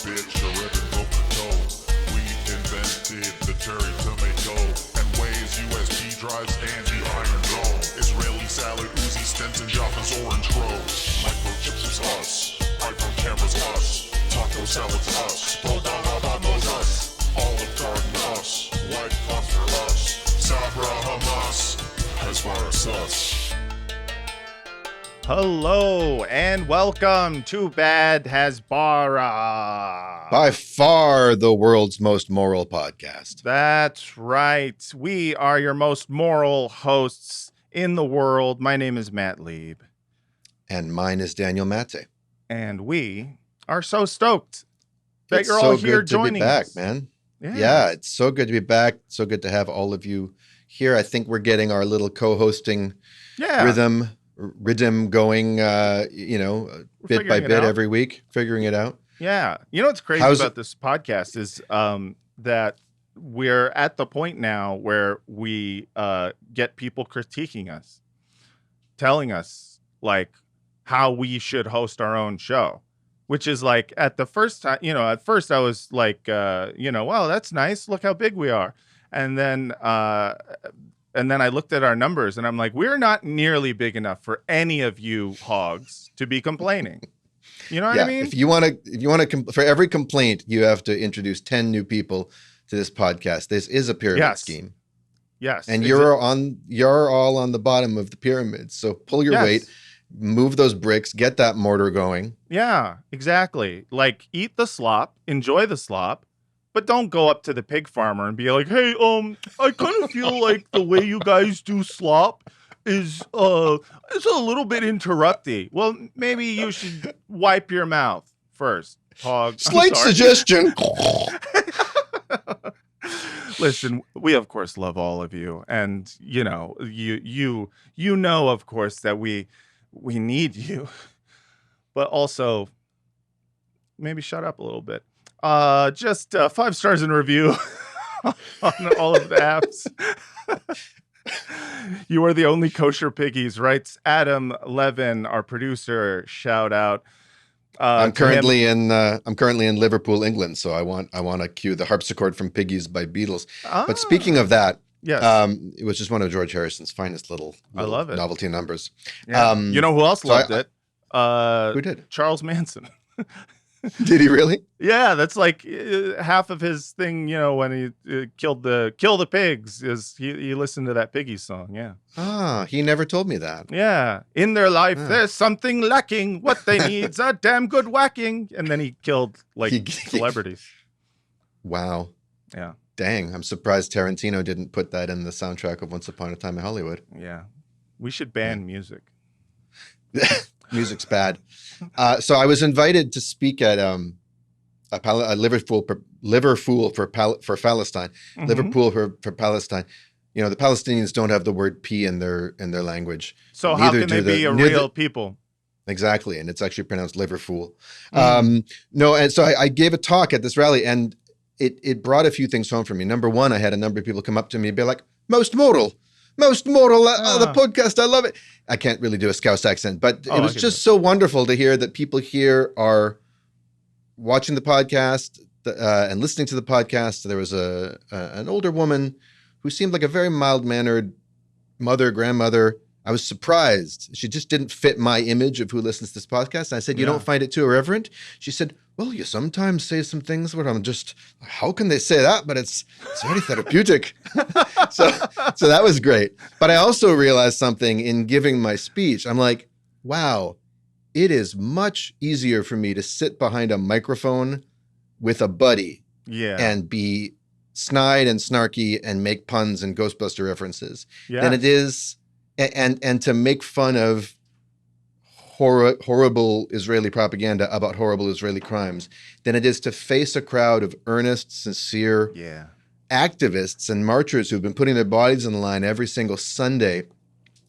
bitch, a red and cocoa. We invented the cherry tomato and Waze USB drives and the Iron Dome. Israeli salad, Uzi Stenson, Jaffa's orange grows. Microchips is us, iPhone cameras us, taco salads us, Podamos us, Olive Garden us, White Claws for us, Sabra Hamas, Hasbara sus. Hello and welcome to Bad Hasbara. By far the world's most moral podcast. That's right. We are your most moral hosts in the world. My name is Matt Lieb. And mine is Daniel Mate. And we are so stoked that It's you're so all here good to joining be back, us. man. Yeah, it's so good to be back. So good to have all of you here. I think we're getting our little co-hosting rhythm going, bit by bit every week, figuring it out. Yeah. You know what's crazy about this podcast is that we're at the point now where we get people critiquing us, telling us like how we should host our own show, which is like at the first time, at first I was like, well, that's nice. Look how big we are. And then I looked at our numbers and I'm like, we're not nearly big enough for any of you hogs to be complaining. You know what I mean? If you want to, for every complaint, you have to introduce 10 new people to this podcast. This is a pyramid scheme. Yes. And you're all on the bottom of the pyramid. So pull your weight, move those bricks, get that mortar going. Yeah, exactly. Like eat the slop, enjoy the slop. But don't go up to the pig farmer and be like, hey, I kind of feel like the way you guys do slop is a little bit interrupty. Well, maybe you should wipe your mouth first, hog. Slight suggestion. Listen, we of course love all of you, and you know, of course, that we need you, but also maybe shut up a little bit. Just 5 stars in review on all of the apps. You are the only kosher piggies, writes Adam Levin, our producer. Shout out. I'm currently in Liverpool, England, so I want to cue the harpsichord from Piggies by Beatles. But speaking of that, it was just one of George Harrison's finest little I love it. Novelty numbers. Yeah. You know who else loved it? Who did? Charles Manson. Did he really? Yeah, that's like half of his thing. When he kill the pigs, is he listened to that Piggy song? Yeah. Ah, he never told me that. Yeah, in their life, there's something lacking. What they need's a damn good whacking. And then he killed celebrities. Wow. Yeah. Dang, I'm surprised Tarantino didn't put that in the soundtrack of Once Upon a Time in Hollywood. Yeah, we should ban music. Music's bad. So I was invited to speak at a Liverpool for Palestine. Mm-hmm. Liverpool for Palestine. The Palestinians don't have the word "p" in their language. So how can they be a real people? Exactly, and it's actually pronounced Liverpool. And so I gave a talk at this rally, and it brought a few things home for me. Number one, I had a number of people come up to me and be like, "Most moral, the podcast, I love it." I can't really do a Scouse accent, but it was just so wonderful to hear that people here are watching the podcast and listening to the podcast. There was an older woman who seemed like a very mild-mannered grandmother. I was surprised. She just didn't fit my image of who listens to this podcast. And I said, "You don't find it too irreverent?" She said, "Well, you sometimes say some things where I'm just, how can they say that? But it's very therapeutic." So that was great. But I also realized something in giving my speech. I'm like, wow, it is much easier for me to sit behind a microphone with a buddy and be snide and snarky and make puns and Ghostbuster references than it is and to make fun of horrible Israeli propaganda about horrible Israeli crimes than it is to face a crowd of earnest, sincere activists and marchers who've been putting their bodies on the line every single Sunday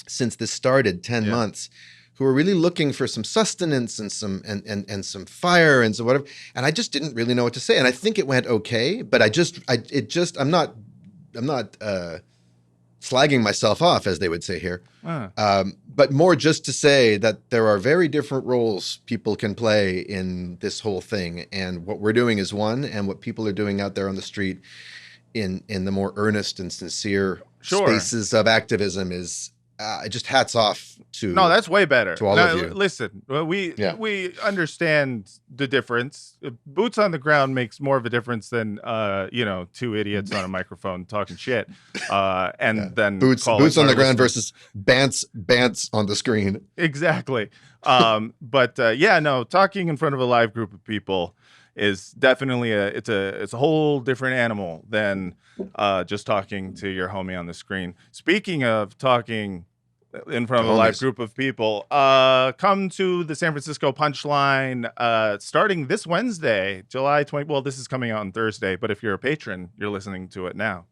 since this started 10 months, who are really looking for some sustenance and some fire and some whatever. And I just didn't really know what to say. And I think it went okay, but I'm not slagging myself off, as they would say here, Uh, but more just to say that there are very different roles people can play in this whole thing. And what we're doing is one, and what people are doing out there on the street in the more earnest and sincere Sure. spaces of activism is just hats off to No, that's way better. to all of you. Listen, we Yeah. understand the difference. Boots on the ground makes more of a difference than two idiots on a microphone talking shit. And then boots calling on our the ground listeners. versus bants on the screen. Exactly. But talking in front of a live group of people is definitely it's a whole different animal than just talking to your homie on the screen. Speaking of talking in front of a live group of people, come to the San Francisco Punchline starting this Wednesday, July 20. Well, this is coming out on Thursday, but if you're a patron, you're listening to it now.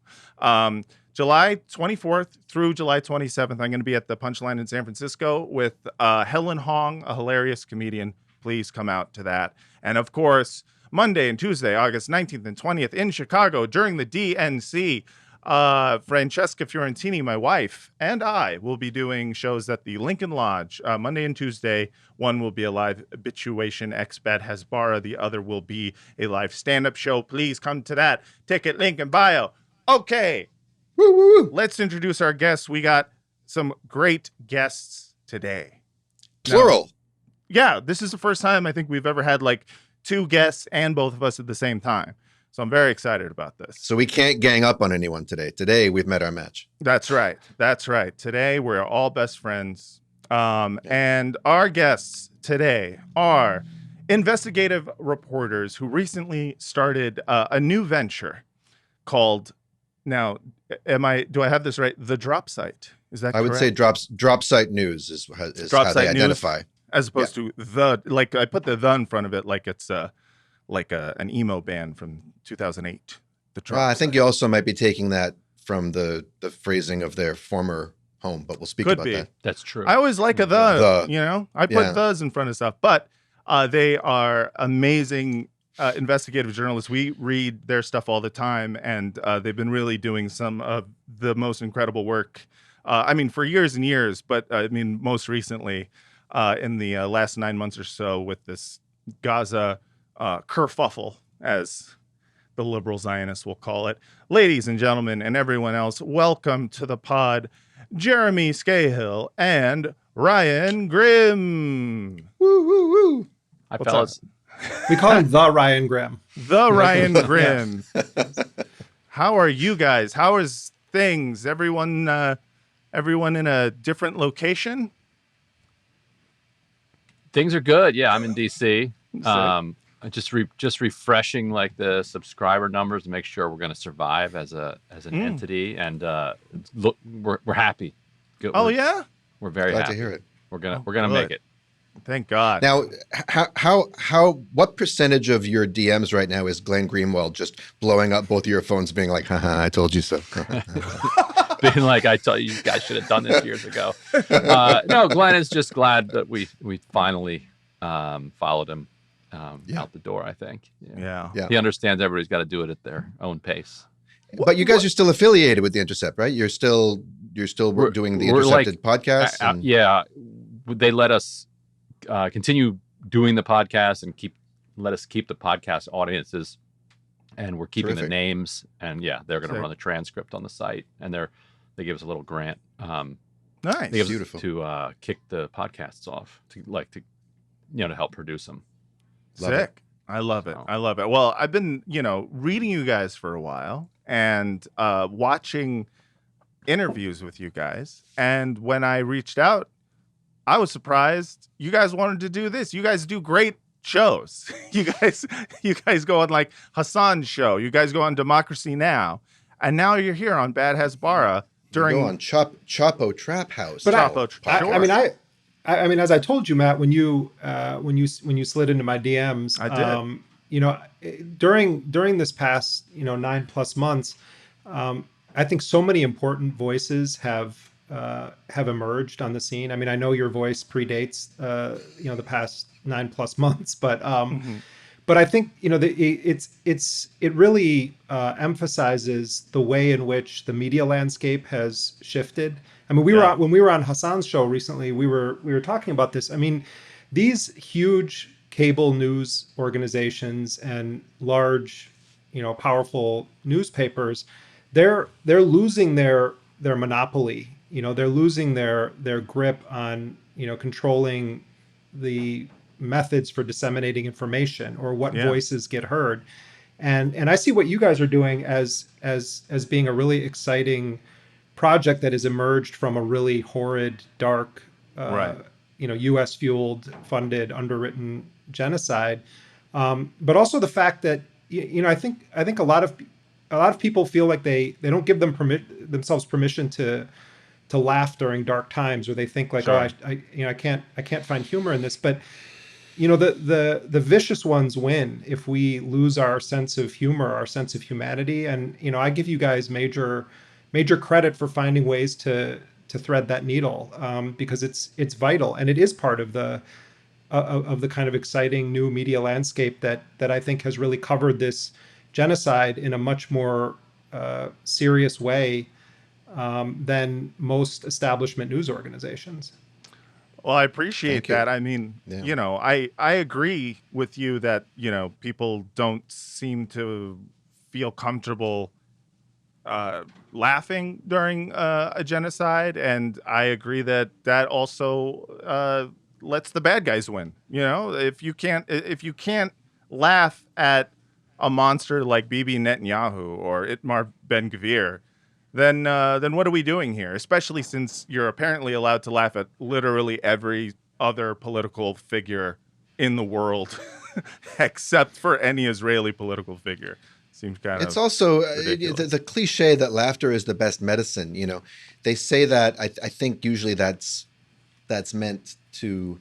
July 24th through July 27th, I'm going to be at the Punchline in San Francisco with Helen Hong, a hilarious comedian. Please come out to that. And of course, Monday and Tuesday, August 19th and 20th in Chicago during the DNC. Francesca Fiorentini, my wife, and I will be doing shows at the Lincoln Lodge Monday and Tuesday. One will be a live Habituation Expat Hasbara. The other will be a live stand-up show. Please come to that. Ticket link in bio. Okay. Woo, woo, woo. Let's introduce our guests. We got some great guests today. Plural. Yeah, this is the first time I think we've ever had like two guests and both of us at the same time. So I'm very excited about this. So we can't gang up on anyone today. Today we've met our match. That's right. That's right. Today we're all best friends. And our guests today are investigative reporters who recently started a new venture called, now, do I have this right? The Drop Site. Is that correct? I would say drop site news is Drop how site they identify. news, as opposed to like I put the in front of it like it's an emo band from 2008. The Drop I think Site. you also might be taking that from the phrasing of their former home, but we'll speak Could about be. that. That's true. I always like The. I put thes in front of stuff, but they are amazing investigative journalists. We read their stuff all the time, and they've been really doing some of the most incredible work. For years and years, but most recently in the last 9 months or so with this Gaza kerfuffle, as the liberal Zionists will call it. Ladies and gentlemen, and everyone else, welcome to the pod, Jeremy Scahill and Ryan Grimm. Woo, woo, woo. Hi, What's fellas. We call him the Ryan Grimm. The Ryan Grimm. How are you guys? How is things? Everyone in a different location? Things are good. Yeah, I'm in DC. Just refreshing like the subscriber numbers to make sure we're going to survive as an entity, and look, we're happy. Good. We're very Glad happy. to hear it. We're gonna good. make it. Thank God. Now, what percentage of your DMs right now is Glenn Greenwald just blowing up both of your phones, being like, haha, I told you so. Being like, I thought you guys should have done this years ago. No, Glenn is just glad that we finally followed him out the door, I think. Yeah. He understands everybody's got to do it at their own pace. But you guys are still affiliated with the Intercept, right? You're still doing the Intercepted podcast. They let us continue doing the podcast and let us keep the podcast audiences, and we're keeping the names. And they're going to run the transcript on the site, and they give us a little grant. Nice. They give Beautiful. us to kick the podcasts off to help produce them. Sick. I love it. I love it. Well, I've been, reading you guys for a while and watching interviews with you guys. And when I reached out, I was surprised you guys wanted to do this. You guys do great shows. You guys go on like Hassan's show. You guys go on Democracy Now! And now you're here on Bad Hasbara during go on Chapo Trap House. But Chapo, I mean, as I told you, Matt, when you slid into my DMs, I did. During this past 9+ months, I think so many important voices have emerged on the scene. I mean, I know your voice predates the past 9+ months, but but I think it really emphasizes the way in which the media landscape has shifted. I mean, when we were on Hassan's show recently, we were talking about this. I mean, these huge cable news organizations and large, powerful newspapers, they're losing their monopoly. They're losing their grip on controlling the methods for disseminating information or what voices get heard. And I see what you guys are doing as being a really exciting project that has emerged from a really horrid, dark, U.S. fueled, funded, underwritten genocide. But also the fact that I think a lot of people feel like they don't give themselves permission to laugh during dark times, or they think like, Sure. I can't find humor in this. But the vicious ones win if we lose our sense of humor, our sense of humanity. And I give you guys major credit for finding ways to thread that needle, because it's vital, and it is part of the kind of exciting new media landscape that I think has really covered this genocide in a much more serious way than most establishment news organizations. Well, I appreciate that. I mean, Yeah. I agree with you that, people don't seem to feel comfortable laughing during a genocide. And I agree that also lets the bad guys win. If you can't laugh at a monster like Bibi Netanyahu or Itmar Ben-Gvir, then what are we doing here? Especially since you're apparently allowed to laugh at literally every other political figure in the world, except for any Israeli political figure. Seems kind of. It's also ridiculous. the cliche that laughter is the best medicine. They say that. I think usually that's meant to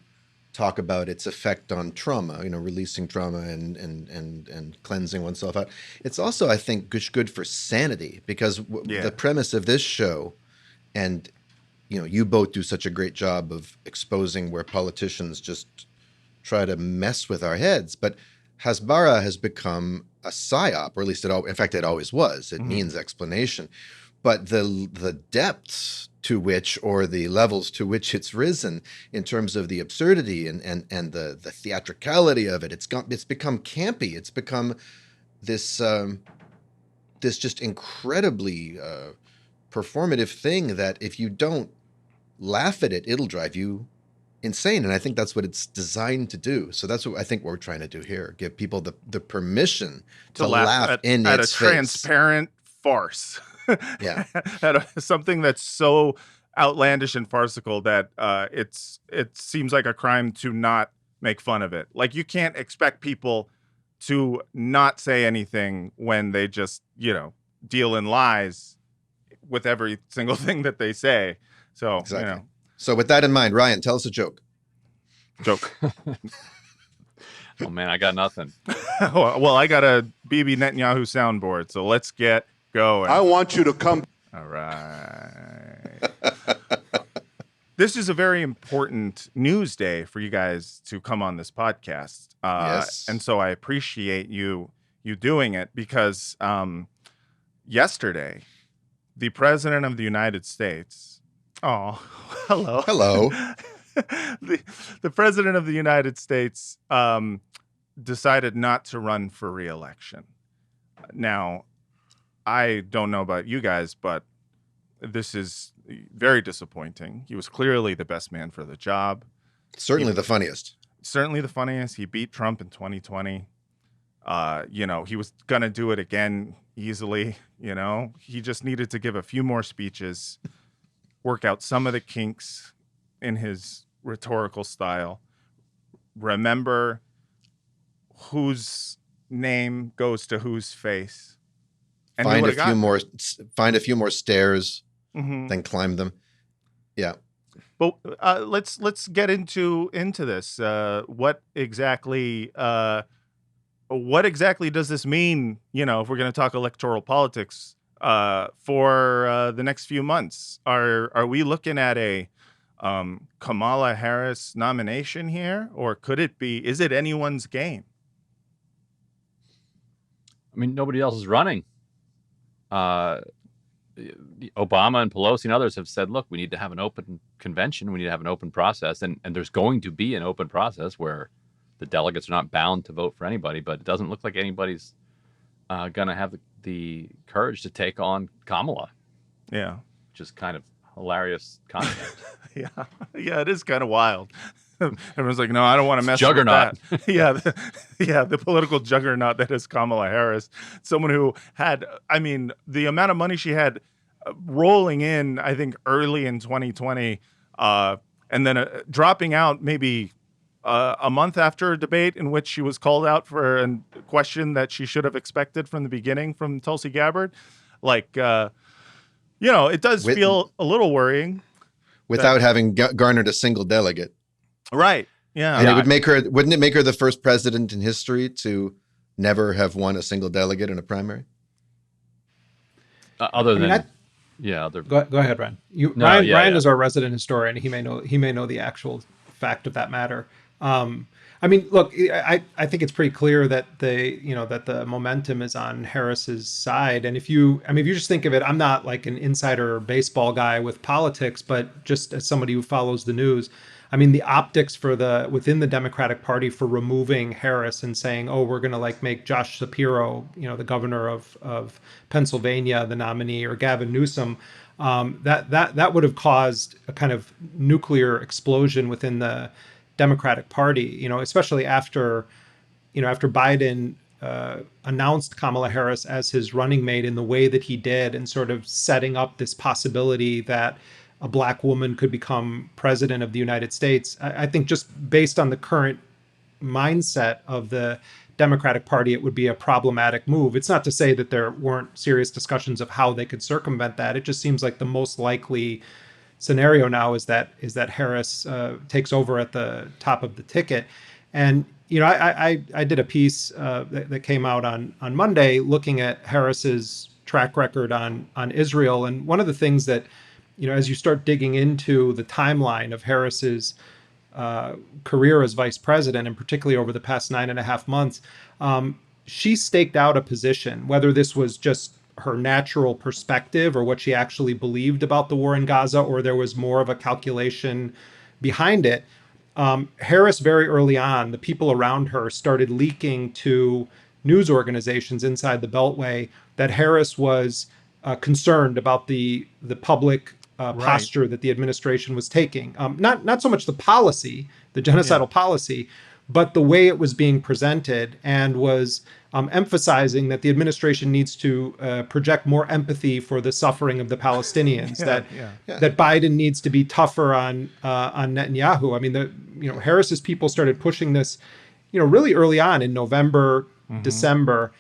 talk about its effect on trauma, releasing trauma and cleansing oneself out. It's also, I think, good for sanity, because the premise of this show, and you both do such a great job of exposing where politicians just try to mess with our heads. But Hasbara has become a psyop, or at least in fact, it always was. It means explanation. But the depths to which, or the levels to which it's risen in terms of the absurdity and the theatricality of it, it's become campy. It's become this just incredibly performative thing that if you don't laugh at it, it'll drive you insane. And I think that's what it's designed to do. So that's what I think we're trying to do here: give people the permission to laugh at in a its face. transparent farce. Yeah. Something that's so outlandish and farcical that it seems like a crime to not make fun of it. Like, you can't expect people to not say anything when they just, deal in lies with every single thing that they say. So, Exactly. So with that in mind, Ryan, tell us a joke. Joke. Oh man, I got nothing. Well, I got a Bibi Netanyahu soundboard, so let's get going. I want you to come. All right. This is a very important news day for you guys to come on this podcast. Yes. And so I appreciate you doing it, because yesterday, the President of the United States. Oh, hello. Hello. The President of the United States decided not to run for re-election. Now, I don't know about you guys, but this is very disappointing. He was clearly the best man for the job. Certainly the funniest. Certainly the funniest. He beat Trump in 2020. He was going to do it again easily. He just needed to give a few more speeches, work out some of the kinks in his rhetorical style. Remember whose name goes to whose face. And Find a few more stairs, then climb them. Yeah. But let's get into this. What exactly does this mean? If we're going to talk electoral politics for the next few months, are we looking at a Kamala Harris nomination here, or could it be? Is it anyone's game? I mean, nobody else is running. Obama and Pelosi and others have said, look, we need to have an open convention. We need to have an open process. And there's going to be an open process where the delegates are not bound to vote for anybody. But it doesn't look like anybody's going to have the courage to take on Kamala. Yeah. Which is kind of hilarious concept. Yeah, it is kind of wild. Everyone's like, no, I don't want to mess juggernaut. with that. The political juggernaut that is Kamala Harris. Someone who had, I mean, the amount of money she had rolling in, I think, early in 2020, and then dropping out maybe a month after a debate in which she was called out for a question that she should have expected from the beginning from Tulsi Gabbard. Like, it does feel a little worrying. Without having garnered a single delegate. Right. Yeah. And wouldn't it make her the first president in history to never have won a single delegate in a primary? Go ahead, Ryan. Ryan is our resident historian. He may know the actual fact of that matter. I mean, look, I think it's pretty clear that the momentum is on Harris's side. And if you just think of it, I'm not like an insider baseball guy with politics, but just as somebody who follows the news, I mean, the optics within the Democratic Party for removing Harris and saying, oh, we're going to make Josh Shapiro, the governor of Pennsylvania, the nominee, or Gavin Newsom, that would have caused a kind of nuclear explosion within the Democratic Party, especially after Biden announced Kamala Harris as his running mate in the way that he did, and sort of setting up this possibility that a Black woman could become president of the United States. I think just based on the current mindset of the Democratic Party, it would be a problematic move. It's not to say that there weren't serious discussions of how they could circumvent that. It just seems like the most likely scenario now is that Harris takes over at the top of the ticket. And I did a piece that came out on Monday looking at Harris's track record on Israel, and one of the things that as you start digging into the timeline of Harris's career as vice president, and particularly over the past 9.5 months, she staked out a position, whether this was just her natural perspective or what she actually believed about the war in Gaza, or there was more of a calculation behind it. Harris, very early on, the people around her started leaking to news organizations inside the Beltway that Harris was concerned about the public posture that the administration was taking. Not so much the policy, the genocidal policy, but the way it was being presented, and was emphasizing that the administration needs to project more empathy for the suffering of the Palestinians. That Biden needs to be tougher on Netanyahu. I mean, Harris's people started pushing this, really early on in November, December,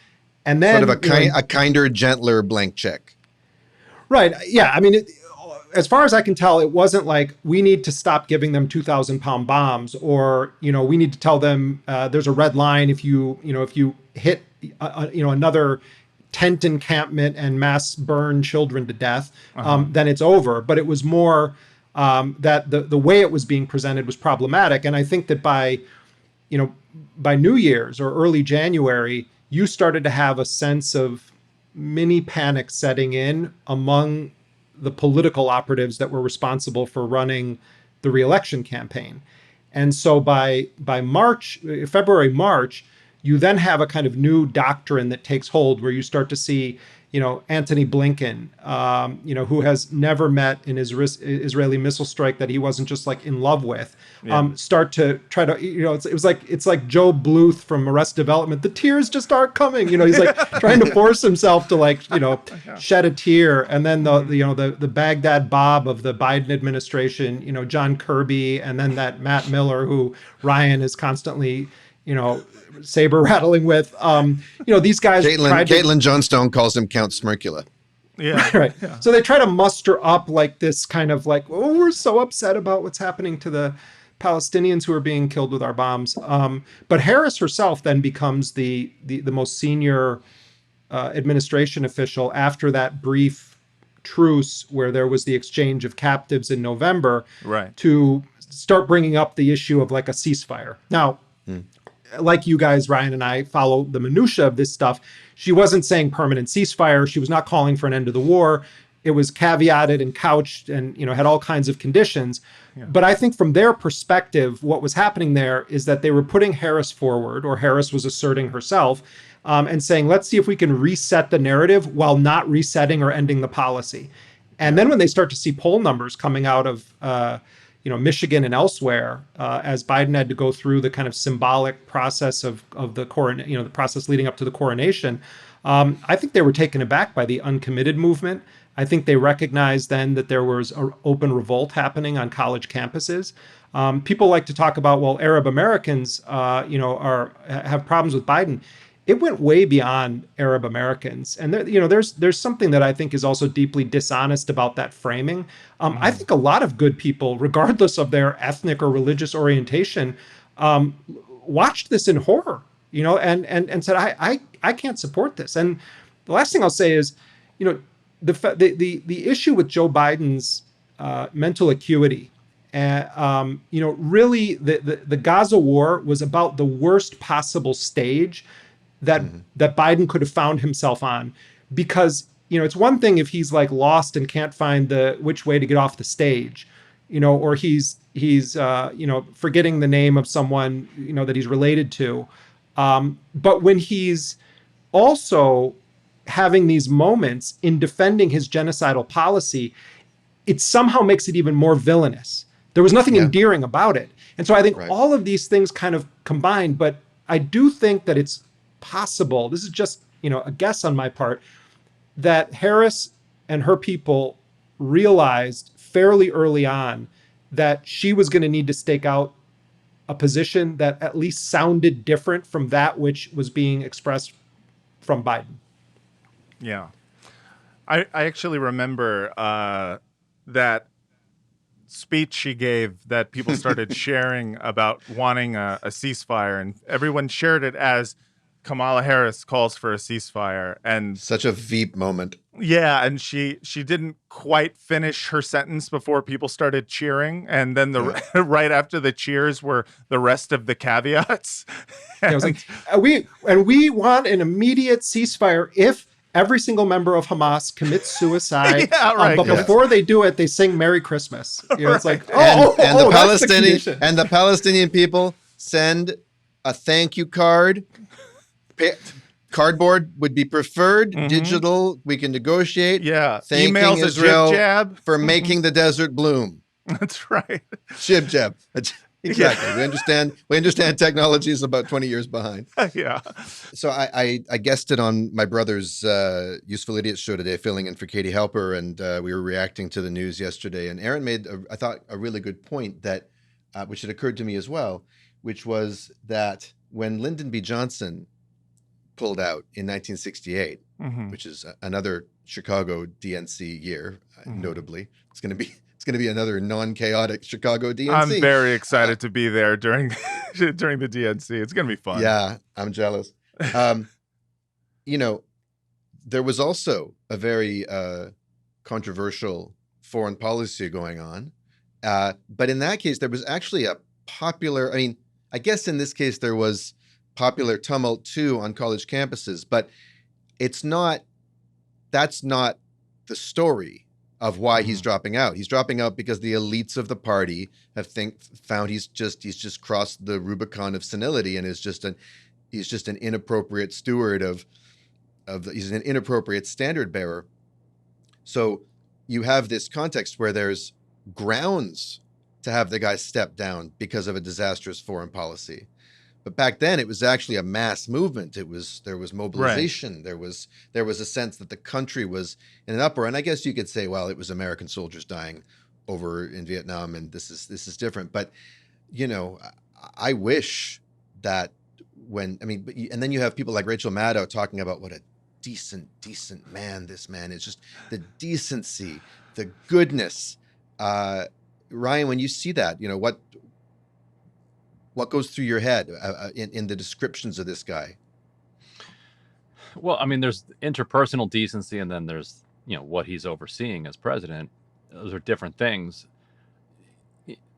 and then sort of a kinder, gentler blank check. Right. Yeah. I mean, as far as I can tell, it wasn't like we need to stop giving them 2,000-pound bombs, or we need to tell them there's a red line if you hit another tent encampment and mass burn children to death, then it's over. But it was more that the way it was being presented was problematic, and I think that by New Year's or early January, you started to have a sense of mini panic setting in among the political operatives that were responsible for running the re-election campaign. And so by February, March, you then have a kind of new doctrine that takes hold, where you start to see, Antony Blinken, who has never met an Israeli missile strike that he wasn't just in love with, start to try to, it's like Joe Bluth from Arrested Development. The tears just aren't coming. He's trying to force himself to shed a tear. And then the Baghdad Bob of the Biden administration, John Kirby, and then that Matt Miller, who Ryan is constantly, saber rattling with. These guys. Caitlin Johnstone calls him Count Smirkula. Yeah. Right. Yeah. So they try to muster up this kind of oh, we're so upset about what's happening to the Palestinians who are being killed with our bombs. But Harris herself then becomes the most senior administration official after that brief truce where there was the exchange of captives in November, right, to start bringing up the issue of a ceasefire. Now, like you guys, Ryan and I follow the minutia of this stuff. She wasn't saying permanent ceasefire. She was not calling for an end to the war. It was caveated and couched and, had all kinds of conditions. Yeah. But I think from their perspective, what was happening there is that they were putting Harris forward, or Harris was asserting herself, and saying, let's see if we can reset the narrative while not resetting or ending the policy. And then when they start to see poll numbers coming out of Michigan and elsewhere, as Biden had to go through the kind of symbolic process of the the process leading up to the coronation, I think they were taken aback by the uncommitted movement. I think they recognized then that there was an open revolt happening on college campuses. People like to talk about, well, Arab Americans, have problems with Biden. It went way beyond Arab Americans, and there's something that I think is also deeply dishonest about that framing. I think a lot of good people, regardless of their ethnic or religious orientation, watched this in horror, and said, I can't support this. And the last thing I'll say is, the issue with Joe Biden's mental acuity, really the Gaza war was about the worst possible stage that Biden could have found himself on, because it's one thing if he's like lost and can't find which way to get off the stage, or he's forgetting the name of someone that he's related to, but when he's also having these moments in defending his genocidal policy, it somehow makes it even more villainous. There was nothing endearing about it. And so I think all of these things kind of combined, but I do think that it's possible, this is just, a guess on my part, that Harris and her people realized fairly early on that she was going to need to stake out a position that at least sounded different from that which was being expressed from Biden. Yeah. I actually remember that speech she gave that people started sharing about wanting a ceasefire, and everyone shared it as Kamala Harris calls for a ceasefire. And such a Veep moment. Yeah, and she didn't quite finish her sentence before people started cheering, and then right after the cheers were the rest of the caveats. I was like, we want an immediate ceasefire if every single member of Hamas commits suicide. But before they do it, they sing Merry Christmas. It's like, the Palestinian people send a thank you card. Cardboard would be preferred. Digital, we can negotiate. Yeah. Thanking Emails Israel jib-jab for making the desert bloom. That's right. Jib-jab. Exactly. We understand technology is about 20 years behind. Yeah. So I guessed it on my brother's Useful Idiots show today, filling in for Katie Halper, and we were reacting to the news yesterday. And Aaron made, I thought, a really good point that, which had occurred to me as well, which was that when Lyndon B. Johnson pulled out in 1968, which is another Chicago DNC year, notably, it's going to be another non-chaotic Chicago DNC. I'm very excited to be there during the DNC. It's going to be fun. Yeah, I'm jealous. There was also a very controversial foreign policy going on. But in that case, there was actually a popular, I guess in this case, there was popular tumult too on college campuses, but that's not the story of why he's dropping out. He's dropping out because the elites of the party have found he's just crossed the Rubicon of senility and he's just an inappropriate steward he's an inappropriate standard bearer. So you have this context where there's grounds to have the guy step down because of a disastrous foreign policy. But back then, it was actually a mass movement. There was mobilization. Right. There was a sense that the country was in an uproar. And I guess you could say, well, it was American soldiers dying over in Vietnam, and this is different. But I wish that and then you have people like Rachel Maddow talking about what a decent man this man is. Just the decency, the goodness. Ryan, when you see that, what goes through your head in the descriptions of this guy? Well, there's interpersonal decency, and then there's, what he's overseeing as president. Those are different things.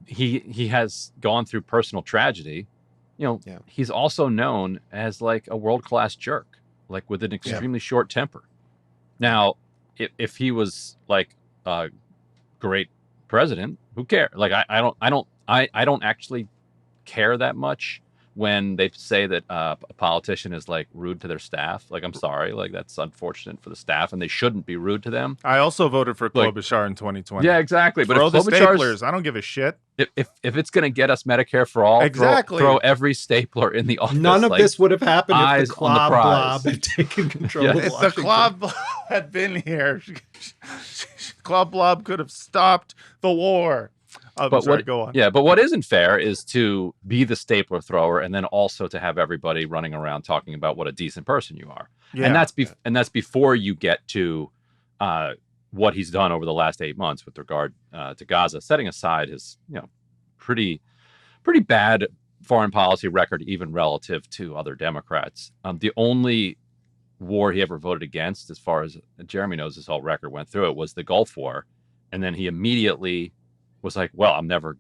He has gone through personal tragedy, he's also known as like a world-class jerk, like with an extremely short temper. Now, if he was like a great president, who cares? Like I don't actually care that much when they say that a politician is like rude to their staff. Like, I'm sorry, like that's unfortunate for the staff, and they shouldn't be rude to them. I also voted for Klobuchar in 2020. Yeah, exactly. But throw if the staplers, I don't give a shit. If it's going to get us Medicare for all, throw every stapler in the office. None of this would have happened if the Klob Blob had taken control of Washington. If the Klob Blob had been here, Klob Blob could have stopped the war. Go on. Yeah, but what isn't fair is to be the stapler thrower and then also to have everybody running around talking about what a decent person you are. Yeah. And that's before you get to what he's done over the last 8 months with regard to Gaza, setting aside his pretty bad foreign policy record, even relative to other Democrats. The only war he ever voted against, as far as Jeremy knows, his whole record went through it, was the Gulf War, and then he immediately was like, well, I'm never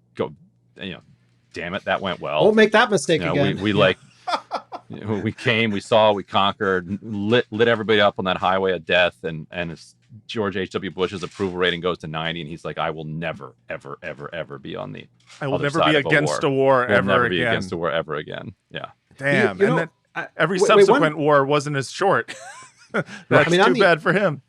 damn it, that went well. Won't make that mistake again. We came, we saw, we conquered, lit everybody up on that highway of death, and George H.W. Bush's approval rating goes to 90, and he's like, I will never, ever, ever, ever be on the I will never be against a war ever again. Never be against a war ever again. Yeah. Damn. And then every subsequent war wasn't as short. That's too bad for him.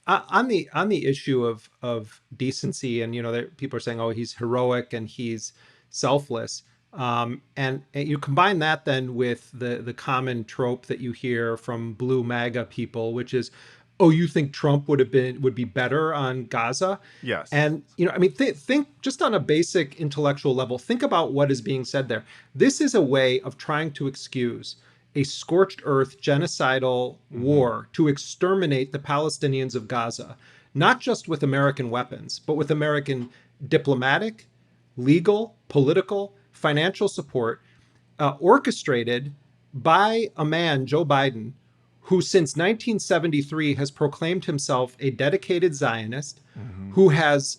On the issue of decency, and people are saying, oh, he's heroic and he's selfless, and you combine that then with the common trope that you hear from blue MAGA people, which is, oh, you think Trump would be better on Gaza? Yes. And think just on a basic intellectual level, think about what is being said there. This is a way of trying to excuse a scorched earth genocidal war to exterminate the Palestinians of Gaza, not just with American weapons, but with American diplomatic, legal, political, financial support, orchestrated by a man, Joe Biden, who since 1973 has proclaimed himself a dedicated Zionist, who has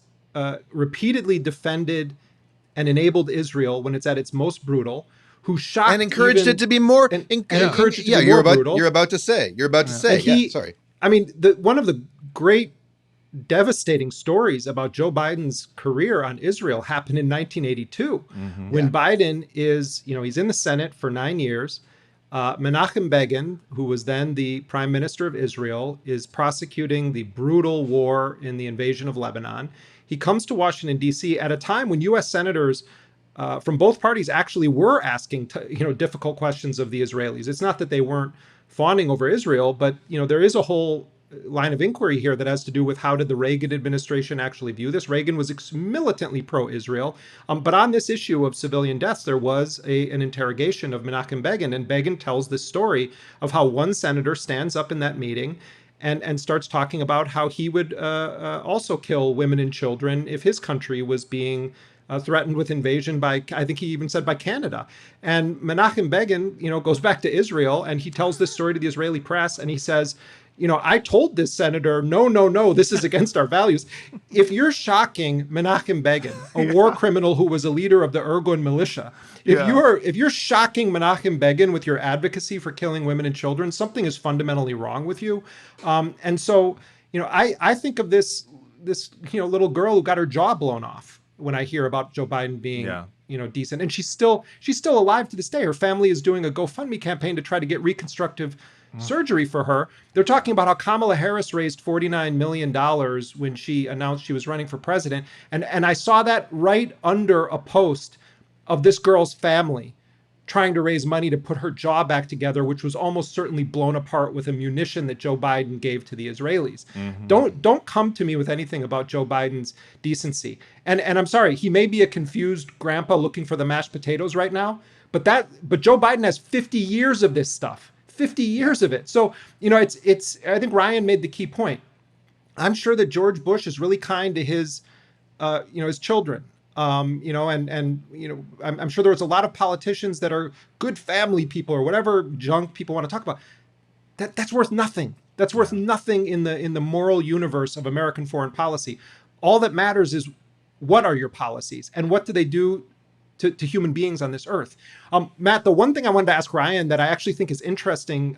repeatedly defended and enabled Israel when it's at its most brutal, who shocked and encouraged it to be more encouraged it to be more brutal. You're about to say. Sorry. I mean, one of the great devastating stories about Joe Biden's career on Israel happened in 1982, when Biden is, he's in the Senate for 9 years. Menachem Begin, who was then the prime minister of Israel, is prosecuting the brutal war in the invasion of Lebanon. He comes to Washington, D.C. at a time when U.S. senators from both parties actually were asking difficult questions of the Israelis. It's not that they weren't fawning over Israel, but there is a whole line of inquiry here that has to do with how did the Reagan administration actually view this. Reagan was militantly pro-Israel, but on this issue of civilian deaths, there was an interrogation of Menachem Begin, and Begin tells this story of how one senator stands up in that meeting and starts talking about how he would also kill women and children if his country was being threatened with invasion by, I think he even said, by Canada. And Menachem Begin, goes back to Israel, and he tells this story to the Israeli press, and he says, I told this senator, no, this is against our values. If you're shocking Menachem Begin, a war criminal who was a leader of the Irgun militia, if you're shocking Menachem Begin with your advocacy for killing women and children, something is fundamentally wrong with you. And so, I think of this little girl who got her jaw blown off when I hear about Joe Biden being, decent. And she's still alive to this day. Her family is doing a GoFundMe campaign to try to get reconstructive surgery for her. They're talking about how Kamala Harris raised $49 million when she announced she was running for president. And I saw that right under a post of this girl's family trying to raise money to put her jaw back together, which was almost certainly blown apart with a munition that Joe Biden gave to the Israelis. Don't come to me with anything about Joe Biden's decency. And I'm sorry, he may be a confused grandpa looking for the mashed potatoes right now, but Joe Biden has 50 years of this stuff. 50 years of it. So, it's I think Ryan made the key point. I'm sure that George Bush is really kind to his children. I'm sure there was a lot of politicians that are good family people or whatever junk people want to talk about. That's worth nothing. That's worth nothing in the moral universe of American foreign policy. All that matters is, what are your policies and what do they do to human beings on this earth. Matt, the one thing I wanted to ask Ryan that I actually think is interesting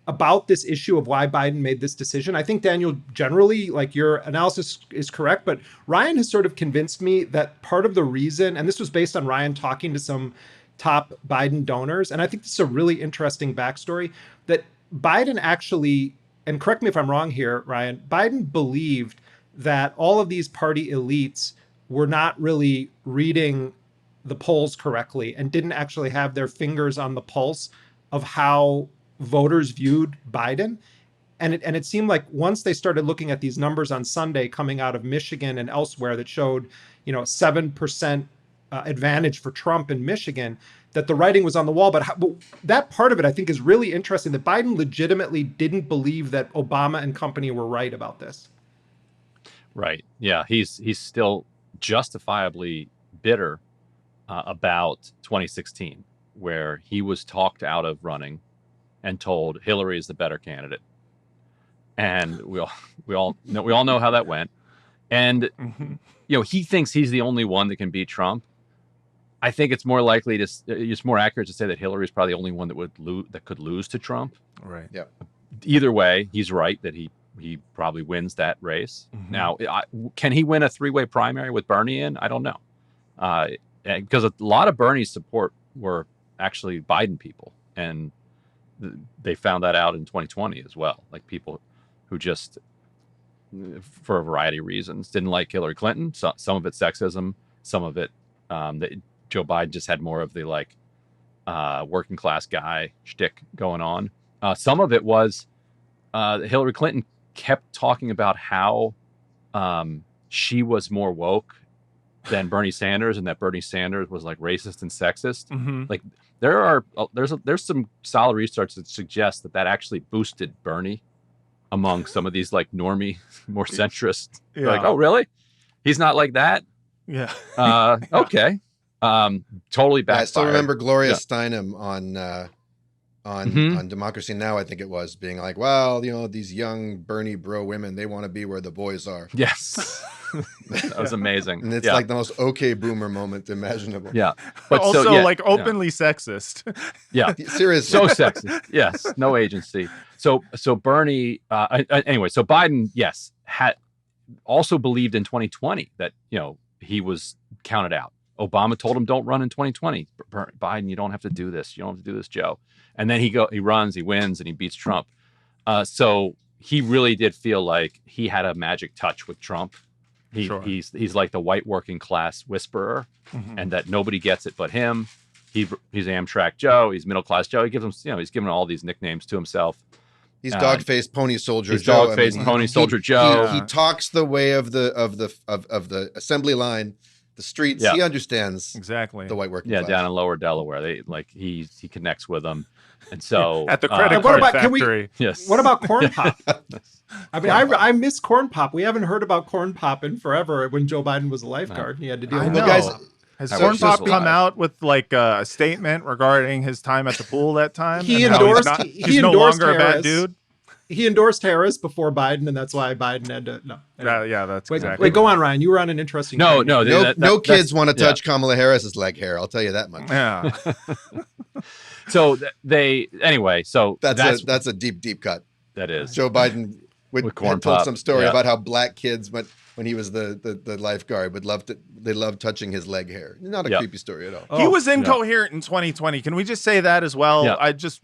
about this issue of why Biden made this decision. I think, Daniel, generally, like, your analysis is correct, but Ryan has sort of convinced me that part of the reason, and this was based on Ryan talking to some top Biden donors, and I think this is a really interesting backstory, that Biden actually, and correct me if I'm wrong here, Ryan, Biden believed that all of these party elites were not really reading the polls correctly and didn't actually have their fingers on the pulse of how voters viewed Biden. And it seemed like once they started looking at these numbers on Sunday coming out of Michigan and elsewhere that showed, 7% advantage for Trump in Michigan, that the writing was on the wall. But that part of it, I think, is really interesting, that Biden legitimately didn't believe that Obama and company were right about this. Right. Yeah. He's still justifiably bitter about 2016, where he was talked out of running and told Hillary is the better candidate. And we all know how that went. And he thinks he's the only one that can beat Trump. I think it's more likely it's more accurate to say that Hillary is probably the only one that could lose to Trump. Right. Yeah. Either way, he's right that he probably wins that race. Now, can he win a three-way primary with Bernie in? I don't know. Because a lot of Bernie's support were actually Biden people, and they found that out in 2020 as well. Like, people who just, for a variety of reasons, didn't like Hillary Clinton. So, some of it sexism, some of it that Joe Biden just had more of the working class guy shtick going on. Some of it was Hillary Clinton kept talking about how she was more woke than Bernie Sanders, and that Bernie Sanders was like racist and sexist. Like, there's some solid research that suggests that actually boosted Bernie among some of these like normie, more centrist. Yeah. Like, oh really? He's not like that. Yeah. Okay. Totally backfired. I still remember Gloria Steinem on Democracy Now!, I think it was, being like, well, these young Bernie bro women, they want to be where the boys are. Yes. That was amazing. And it's like the most okay boomer moment imaginable. Yeah. But also, openly sexist. Yeah. Seriously. So sexist. Yes. No agency. So Bernie, anyway, so Biden, yes, had also believed in 2020 that, he was counted out. Obama told him, don't run in 2020. Biden, you don't have to do this. You don't have to do this, Joe. And then he runs, he wins, and he beats Trump. So he really did feel like he had a magic touch with Trump. He's like the white working class whisperer, and that nobody gets it but him. He's Amtrak Joe. He's middle class Joe. He gives him, he's given all these nicknames to himself. He's dog-faced pony soldier he's Joe. Dog-faced pony soldier Joe. He talks the way of the assembly line, the streets. Yeah. He understands exactly the white working class. Down in Lower Delaware, he connects with them, and so at the credit card factory. Yes. What about Corn Pop? I mean, I miss Corn Pop. We haven't heard about Corn Pop in forever. When Joe Biden was a lifeguard, and he had to deal with know. Guys, has I Corn wish Pop this was come live. out with like a statement regarding his time at the pool that time? He and how endorsed. he's no endorsed longer a bad Harris. dude. He endorsed Harris before Biden, and that's why Biden had to. No. Anyway. Yeah, that's Wait, exactly. wait, go on, Ryan. You were on an interesting. No, train. no, No kids want to yeah. touch Kamala Harris's leg hair. I'll tell you that much. Yeah. So anyway, so That's a deep cut. that is. Joe Biden With Corn had told Pop. some story Yeah. about how black kids, when he was the lifeguard, they loved touching his leg hair. Not a Yeah. creepy story at all. He was incoherent in 2020. Can we just say that as well? Yeah. I just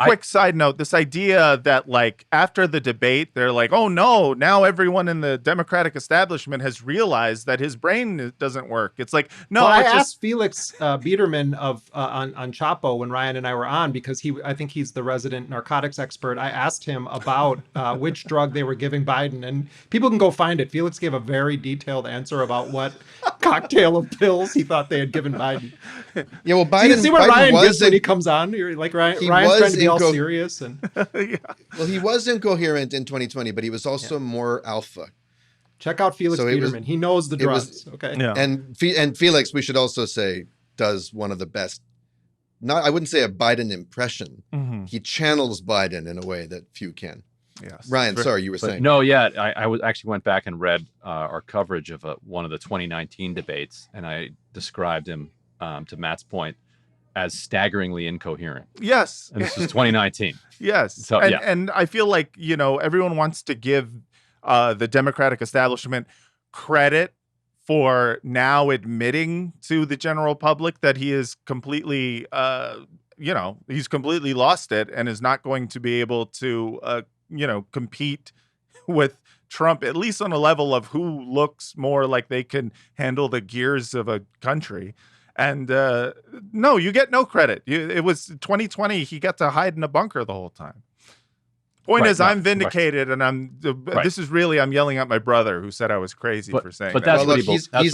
quick side note: this idea that like after the debate, they're like, "Oh no, now everyone in the Democratic establishment has realized that his brain doesn't work." It's like, no, Well, I it's asked Felix Biederman on Chapo when Ryan and I were on, because I think he's the resident narcotics expert. I asked him about which drug they were giving Biden, and people can go find it. Felix gave a very detailed answer about what cocktail of pills he thought they had given Biden. Yeah, well, So you see what Biden Ryan was gets when he comes on? You're like, Ryan's trying to be all serious. And Well, he was incoherent in 2020, but he was also more alpha. check out Felix Biederman. He knows the drugs. Okay. Yeah. And Felix, we should also say, does one of the best. I wouldn't say a Biden impression. Mhm. He channels Biden in a way that few can. Yes. Ryan, sorry, you were saying. No, yeah, actually went back and read our coverage of one of the 2019 debates, and I described him, to Matt's point, as staggeringly incoherent. Yes. And this was 2019. Yes. So, and I feel like, everyone wants to give the Democratic establishment credit for now admitting to the general public that he is completely, he's completely lost it and is not going to be able to, compete with Trump, at least on a level of who looks more like they can handle the gears of a country. And no, you get no credit. It was 2020. He got to hide in a bunker the whole time. Point is, I'm vindicated, and this is really, I'm yelling at my brother who said I was crazy for saying that. But that's what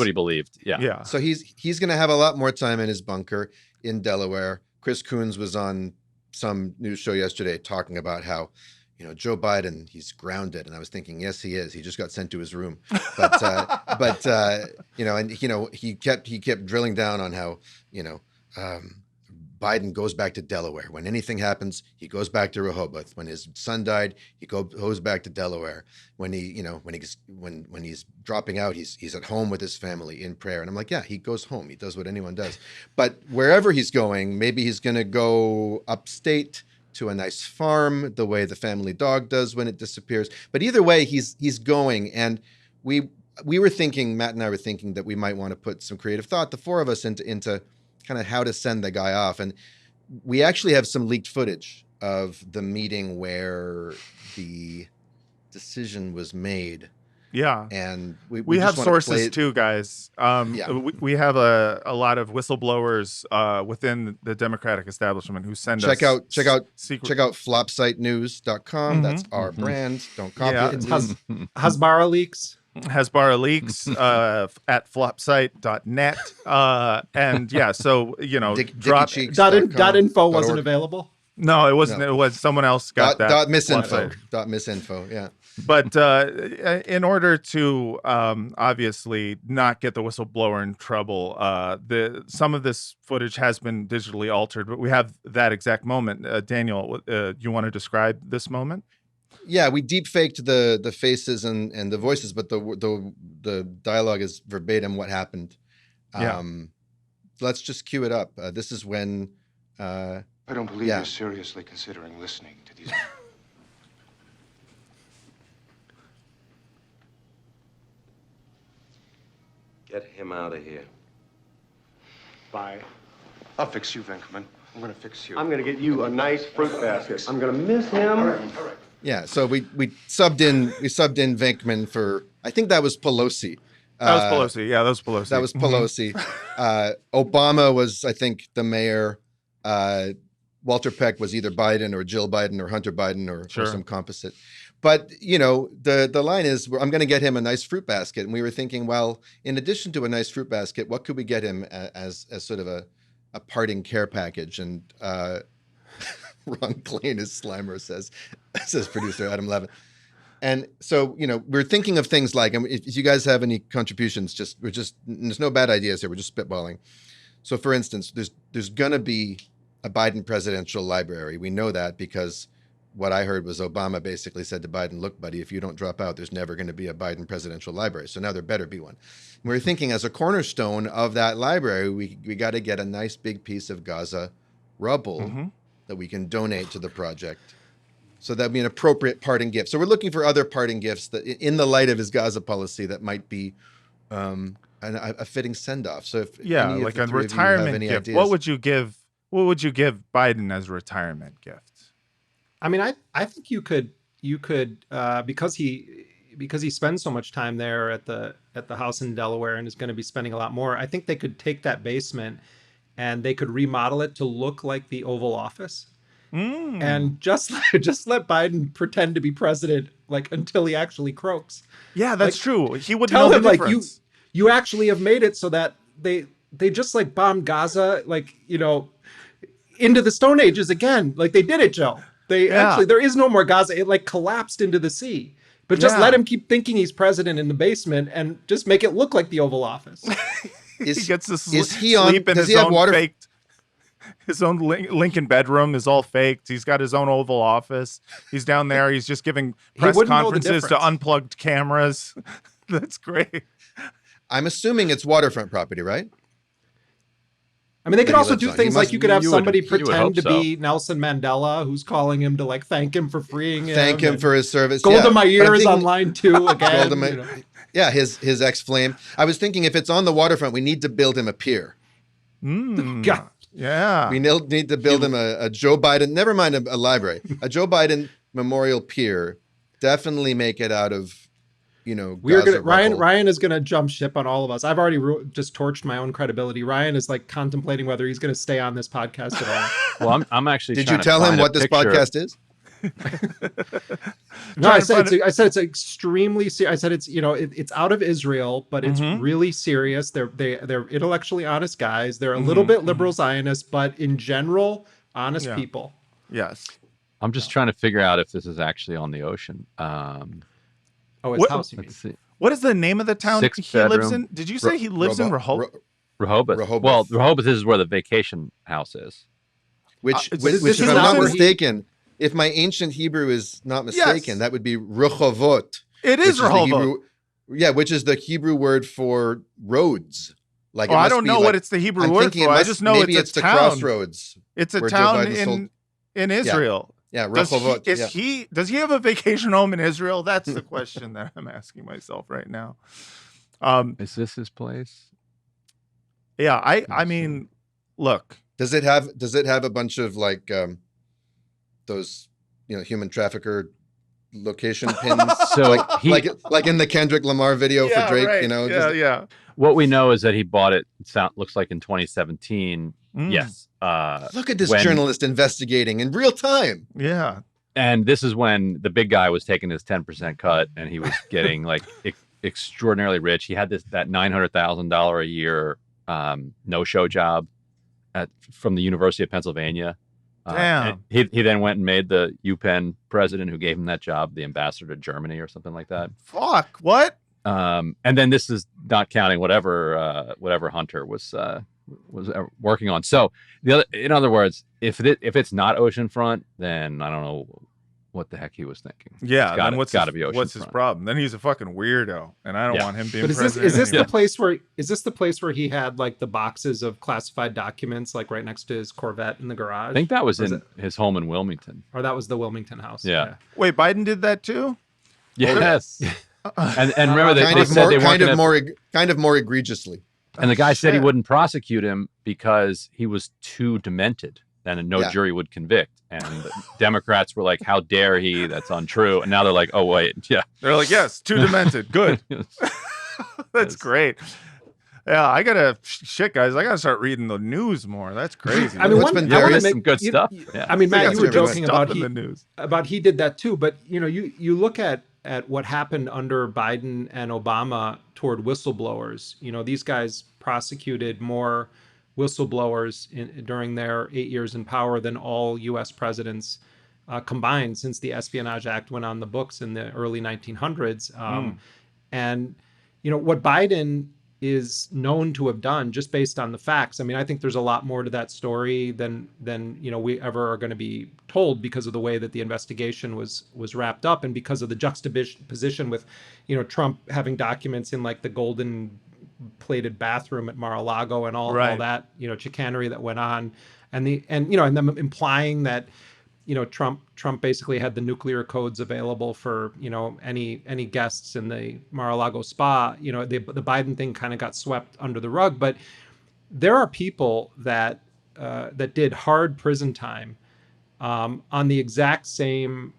he believed. Yeah. So he's going to have a lot more time in his bunker in Delaware. Chris Coons was on some news show yesterday talking about how, Joe Biden, he's grounded. And I was thinking, yes, he is. He just got sent to his room. But, he kept drilling down on how, Biden goes back to Delaware. When anything happens, he goes back to Rehoboth. When his son died, he goes back to Delaware. When he's dropping out, he's at home with his family in prayer. And I'm like, yeah, he goes home. He does what anyone does. But wherever he's going, maybe he's going to go upstate to a nice farm, the way the family dog does when it disappears. But either way, he's going. And we were thinking, Matt and I were thinking that we might want to put some creative thought, the four of us, into kind of how to send the guy off. And we actually have some leaked footage of the meeting where the decision was made. Yeah. And we have sources too, guys. We have a lot of whistleblowers within the Democratic establishment who send check us out flopsitenews.com. That's our brand. Don't copy it. Hasbara leaks. Hasbara leaks at flopsite.net. And yeah, so, .info wasn't available. No, it wasn't. No. It was someone else got that. .misinfo. Yeah. But in order to obviously not get the whistleblower in trouble, some of this footage has been digitally altered, but we have that exact moment. Daniel, you want to describe this moment? Yeah, we deep faked the faces and the voices, but the dialogue is verbatim what happened. Let's just cue it up. This is when I don't believe you're seriously considering listening to these. Get him out of here. Bye. I'll fix you, Venkman. I'm gonna fix you. I'm gonna get you a nice fruit basket. I'm gonna miss him. All right. Yeah, so we subbed in Venkman for, I think that was Pelosi. That was Pelosi. Yeah, that was Pelosi. That was Pelosi. Obama was, I think, the mayor. Walter Peck was either Biden or Jill Biden or Hunter Biden or some composite. But, the line is, I'm going to get him a nice fruit basket. And we were thinking, well, in addition to a nice fruit basket, what could we get him as sort of a parting care package? And Ron Klain, as Slimer says producer Adam Levin. And so, we're thinking of things like, if you guys have any contributions, there's no bad ideas here. We're just spitballing. So for instance, there's going to be a Biden presidential library. We know that because what I heard was Obama basically said to Biden, look, buddy, if you don't drop out, there's never going to be a Biden presidential library. So now there better be one. And we're thinking as a cornerstone of that library, we got to get a nice big piece of Gaza rubble that we can donate to the project. So that'd be an appropriate parting gift. So we're looking for other parting gifts that, in the light of his Gaza policy, that might be a fitting send-off. So if like a retirement gift, ideas, what would you give Biden as a retirement gift? I mean, I think you could because he spends so much time there at the house in Delaware and is going to be spending a lot more. I think they could take that basement and they could remodel it to look like the Oval Office. And just let Biden pretend to be president, until he actually croaks. Yeah, that's true. He would tell know him the difference. You actually have made it so that they just bombed Gaza, into the Stone Ages again. They did it, Joe. Actually, there is no more Gaza. It collapsed into the sea. But just let him keep thinking he's president in the basement and just make it look like the Oval Office. He gets to sleep in his own faked. His own Lincoln bedroom is all faked. He's got his own Oval Office. He's down there. He's just giving press conferences to unplugged cameras. That's great. I'm assuming it's waterfront property, right? I mean, they could That he also lives do on. things like you could have somebody you would pretend hope to so. be Nelson Mandela, who's calling him to like thank him for freeing him. Thank him for his service. Golda Yeah. But I'm Meir is thinking- on line 2 again. Golda Meir- you know. Yeah, his ex-flame. I was thinking if it's on the waterfront, we need to build him a pier. God. Yeah. We need to build him a Joe Biden, never mind a library, a Joe Biden memorial pier. Definitely make it out of, We're Gaza gonna rubble. Ryan is gonna jump ship on all of us. I've already just torched my own credibility. Ryan is like contemplating whether he's gonna stay on this podcast at all. Well, I'm actually. Did trying you to tell him find a what this picture. podcast is? No, I said it's extremely serious. I said it's it's out of Israel, but it's really serious. They're intellectually honest guys. They're a little bit liberal Zionists, but in general, honest people. Yes. I'm just trying to figure out if this is actually on the ocean. His What- house. You mean? Let's see. What is the name of the town Six he lives bedroom. in? Did you say he lives in Rehoboth? Rehoboth. Rehoboth. Well, Rehoboth is where the vacation house is. Which, this which is if I'm not not where he- mistaken, if my ancient Hebrew is not mistaken, that would be Rehovot. It which is the Rehoboth. Hebrew- yeah, which is the Hebrew word for roads. Like it I must don't be know like- what it's the Hebrew I'm word thinking for. it I must- just know maybe it's a the town. crossroads. It's a where Joe town Biden sold- in Israel. Yeah, Does Rehovot. does he have a vacation home in Israel? That's the question that I'm asking myself right now. Is this his place? Yeah, I mean, look, Does it have a bunch of like those human trafficker location pins? So like in the Kendrick Lamar video for Drake, right. just- What we know is that he bought it. Looks like in 2017. Mm. Yes. Look at this when- journalist investigating in real time. Yeah. And this is when the big guy was taking his 10% cut, and he was getting like extraordinarily rich. He had that $900,000 a year no-show job from the University of Pennsylvania. Damn. And he then went and made the UPenn president, who gave him that job, the ambassador to Germany or something like that. Fuck. What? And then this is not counting whatever Hunter was working on. So in other words, if it's not oceanfront, then I don't know what the heck he was thinking. Yeah. Then It's got to be oceanfront. what's his problem? Then he's a fucking weirdo, and I don't want him being But is president. this anymore. the place where he had like the boxes of classified documents like right next to his Corvette in the garage? I think that was in his home in Wilmington. Or that was the Wilmington house. Yeah. Wait, Biden did that too? Yes. and remember they said they weren't kind of more egregiously. and the guy said he shit. wouldn't prosecute him because he was too demented, and no jury would convict. And the Democrats were like, "How dare he? That's untrue." And now they're like, "Oh wait, yeah." They're like, yes, too demented. Good. That's great. Yeah, I gotta guys. I gotta start reading the news more. That's crazy. I mean, there is some good stuff. Yeah. I mean, Matt, you were There's joking stuff about in the news. he did that too, but you look at what happened under Biden and Obama toward whistleblowers. These guys prosecuted more whistleblowers during their 8 years in power than all U.S. presidents combined since the Espionage Act went on the books in the early 1900s. And what Biden is known to have done, just based on the facts. I mean, I think there's a lot more to that story than we ever are going to be told, because of the way that the investigation was wrapped up, and because of the juxtaposition with Trump having documents in like the golden plated bathroom at Mar-a-Lago and all that chicanery that went on, and them implying that Trump basically had the nuclear codes available for any guests in the Mar-a-Lago spa. The Biden thing kind of got swept under the rug, but there are people that did hard prison time on the exact same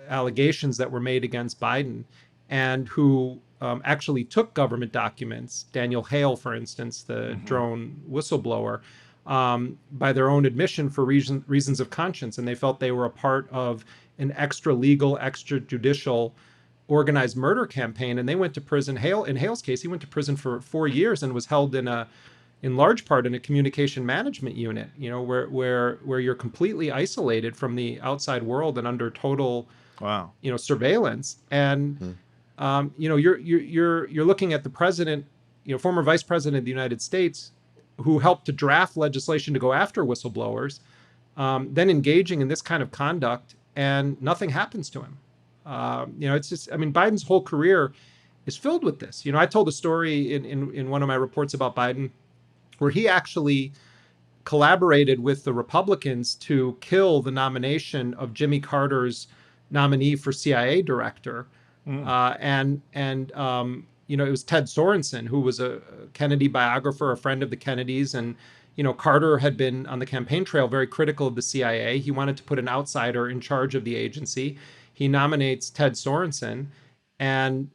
allegations that were made against Biden, and who actually took government documents. Daniel Hale, for instance, the drone whistleblower, by their own admission for reasons of conscience, and they felt they were a part of an extra-legal, extrajudicial organized murder campaign, and they went to prison. In Hale's case, he went to prison for 4 years and was held in large part in a communication management unit, where you're completely isolated from the outside world and under total surveillance. And you're looking at the president, former vice president of the United States, who helped to draft legislation to go after whistleblowers, then engaging in this kind of conduct, and nothing happens to him. It's just, I mean, Biden's whole career is filled with this. I told a story in one of my reports about Biden where he actually collaborated with the Republicans to kill the nomination of Jimmy Carter's nominee for CIA director. It was Ted Sorensen, who was a Kennedy biographer, a friend of the Kennedys. And, Carter had been on the campaign trail very critical of the CIA. He wanted to put an outsider in charge of the agency. He nominates Ted Sorensen. And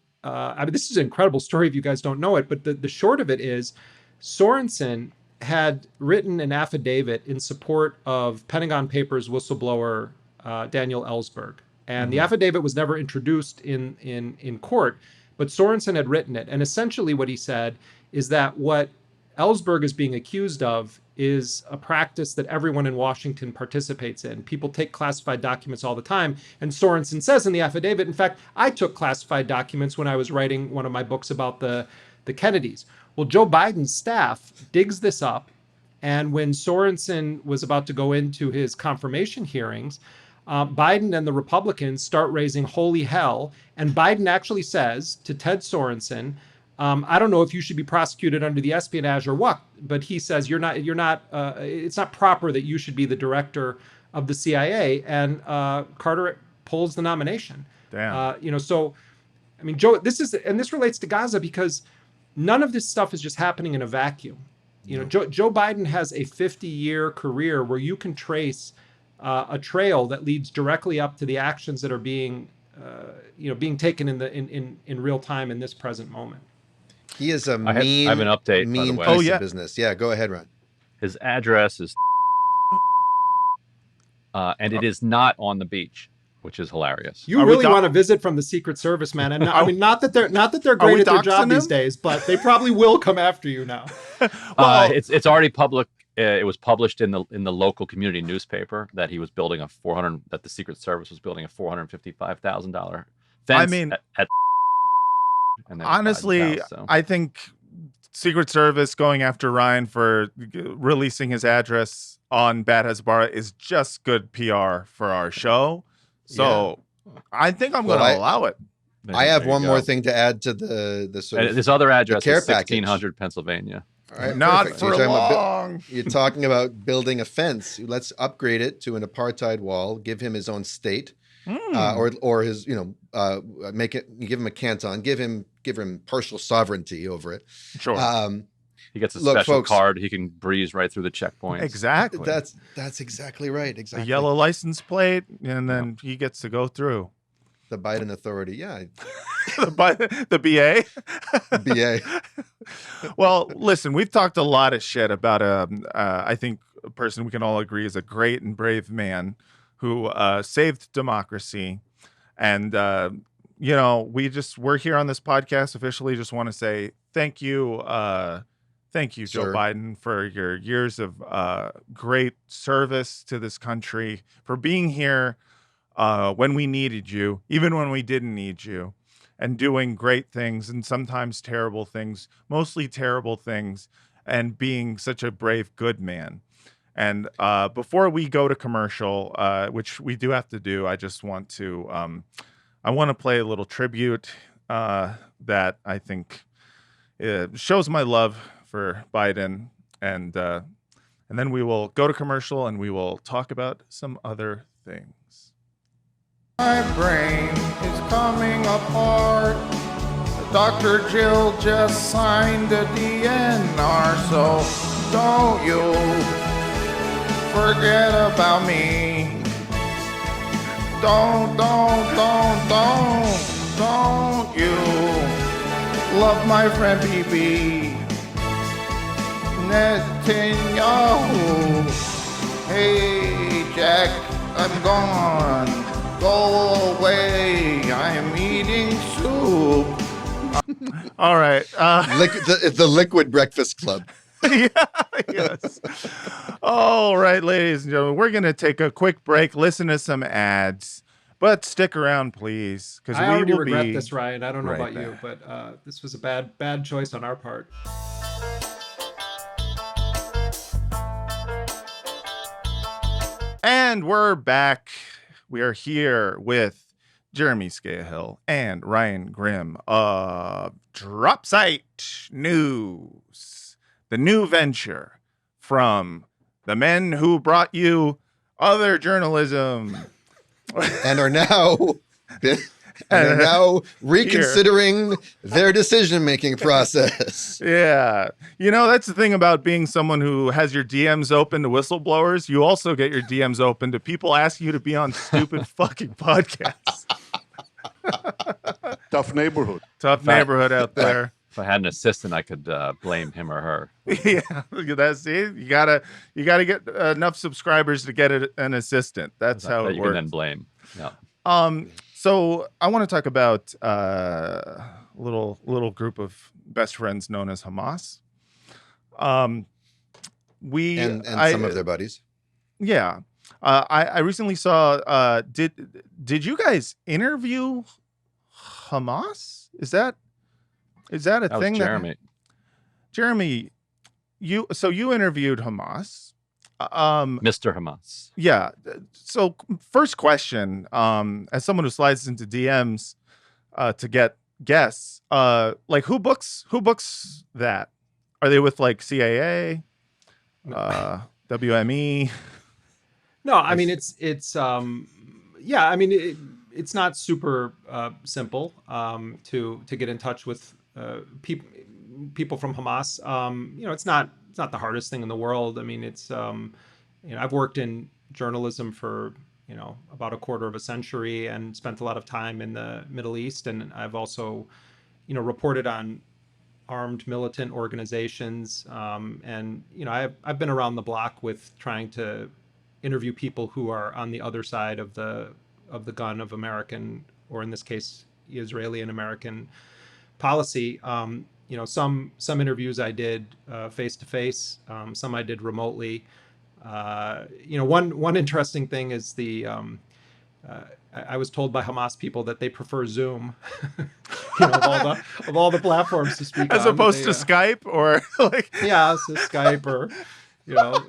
this is an incredible story if you guys don't know it. But the short of it is Sorensen had written an affidavit in support of Pentagon Papers whistleblower Daniel Ellsberg. And the affidavit was never introduced in court, but Sorensen had written it. And essentially what he said is that what Ellsberg is being accused of is a practice that everyone in Washington participates in. People take classified documents all the time. And Sorensen says in the affidavit, in fact, I took classified documents when I was writing one of my books about the Kennedys. Well, Joe Biden's staff digs this up. And when Sorensen was about to go into his confirmation hearings, Biden and the Republicans start raising holy hell. And Biden actually says to Ted Sorensen, I don't know if you should be prosecuted under the espionage or what, but he says it's not proper that you should be the director of the CIA. And Carter pulls the nomination. Damn. So, I mean, Joe, this relates to Gaza because none of this stuff is just happening in a vacuum. Joe Biden has a 50-year career where you can trace a trail that leads directly up to the actions that are being taken in real time in this present moment. He is a I have an update, by the way. Piece of business. Yeah, go ahead, Ron. His address is and it is not on the beach, which is hilarious. You really want to visit from the Secret Service, man. And I mean, not that they're great at their job these days, but they probably will come after you now. It's already public. It was published in the local community newspaper that he was building that the Secret Service was building a $455,000 fence. I mean, at honestly, house, so. I think Secret Service going after Ryan for releasing his address on Bad Hasbara is just good PR for our show. So I think I'm going to allow it. I have one more thing to add to the sort of this other address care is 1600 Pennsylvania. All right, not perfect. for long. You're talking about building a fence. Let's upgrade it to an apartheid wall. Give him his own state, or his make it. Give him a canton. Give him partial sovereignty over it. Sure. He gets a special card. He can breeze right through the checkpoint. Exactly. That's exactly right. Exactly. A yellow license plate, and then he gets to go through. The Biden authority, yeah. the BA. BA. Well, listen, we've talked a lot of shit about I think a person we can all agree is a great and brave man who saved democracy. And we're here on this podcast officially just want to say thank you, Joe Biden, for your years of great service to this country, for being here when we needed you, even when we didn't need you, and doing great things and sometimes terrible things, mostly terrible things, and being such a brave, good man. And before we go to commercial, which we do have to do, I just want to play a little tribute that I think shows my love for Biden, and then we will go to commercial and we will talk about some other things. My brain is coming apart. Dr. Jill just signed a DNR, so don't you forget about me. Don't you love my friend BB Netanyahu. Hey Jack, I'm gone. Go away. I'm eating soup. All right. The Liquid Breakfast Club. Yeah, yes. All right, ladies and gentlemen, we're going to take a quick break, listen to some ads, but stick around, please. Because I already regret this, Ryan. I don't know about you, but this was a bad choice on our part. And we're back. We are here with Jeremy Scahill and Ryan Grimm of Drop Site News, the new venture from the men who brought you other journalism. And are now reconsidering their decision-making process. Yeah. You know, that's the thing about being someone who has your DMs open to whistleblowers. You also get your DMs open to people asking you to be on stupid fucking podcasts. Tough neighborhood. Tough neighborhood out there. If I had an assistant, I could blame him or her. Yeah, look at that. See, you gotta get enough subscribers to get an assistant. That's how it you works. can then blame. Yeah. So I want to talk about a little group of best friends known as Hamas. And some of their buddies. Yeah. I recently saw. Did you guys interview Hamas? Is that a thing? Jeremy. Jeremy, you interviewed Hamas. Mr. Hamas. Yeah. So first question, as someone who slides into DMs to get guests, like who books that? Are they with like CAA, WME? No, I mean it's yeah, I mean it's not super simple to get in touch with people from Hamas. You know, it's not the hardest thing in the world. I mean, it's you know, I've worked in journalism for, you know, about a quarter of a century and spent a lot of time in the Middle East, and I've also, you know, reported on armed militant organizations, and you know, I've been around the block with trying to interview people who are on the other side of the gun of American, or in this case, Israeli and American policy. You know, some interviews I did face to face, some I did remotely. You know, one interesting thing is I was told by Hamas people that they prefer Zoom, you know, of all the platforms to speak as on, opposed to Skype or like so Skype, or you know,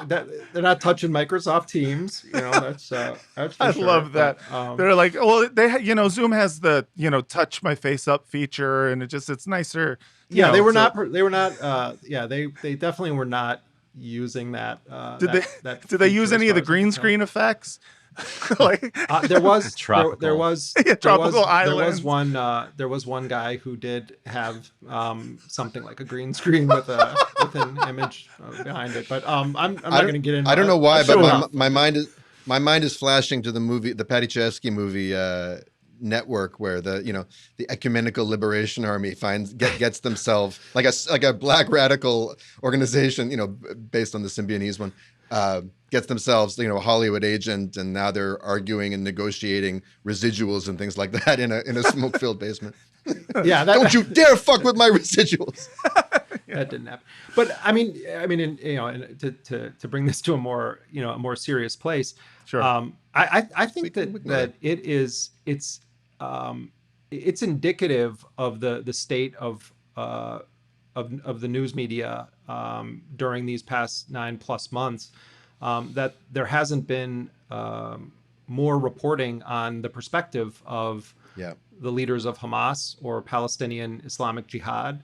that they're not touching Microsoft Teams. You know, that's for I sure. love that. But, they're like, well, you know, Zoom has the, you know, touch my face up feature, and it's nicer. Yeah, know, they were so- not. Yeah, they definitely were not using that. Did they use feature any as of the far as I green can screen effects? Like there was Tropical. there was Yeah, tropical islands. islands. There was one guy who did have something like a green screen with an image behind it, but I'm not going to get into. I don't know why, I'm sure but my mind is flashing to the movie, the Patty Chayefsky movie Network, where the Ecumenical Liberation Army gets themselves like a black radical organization, you know, based on the Symbionese one. Gets themselves, you know, a Hollywood agent, and now they're arguing and negotiating residuals and things like that in a smoke-filled basement. Yeah, don't you dare fuck with my residuals. That didn't happen. But I mean, you know, to bring this to a more serious place. Sure. I think that it's indicative of the state of the news media during these past 9+ months, that there hasn't been more reporting on the perspective of the leaders of Hamas or Palestinian Islamic Jihad,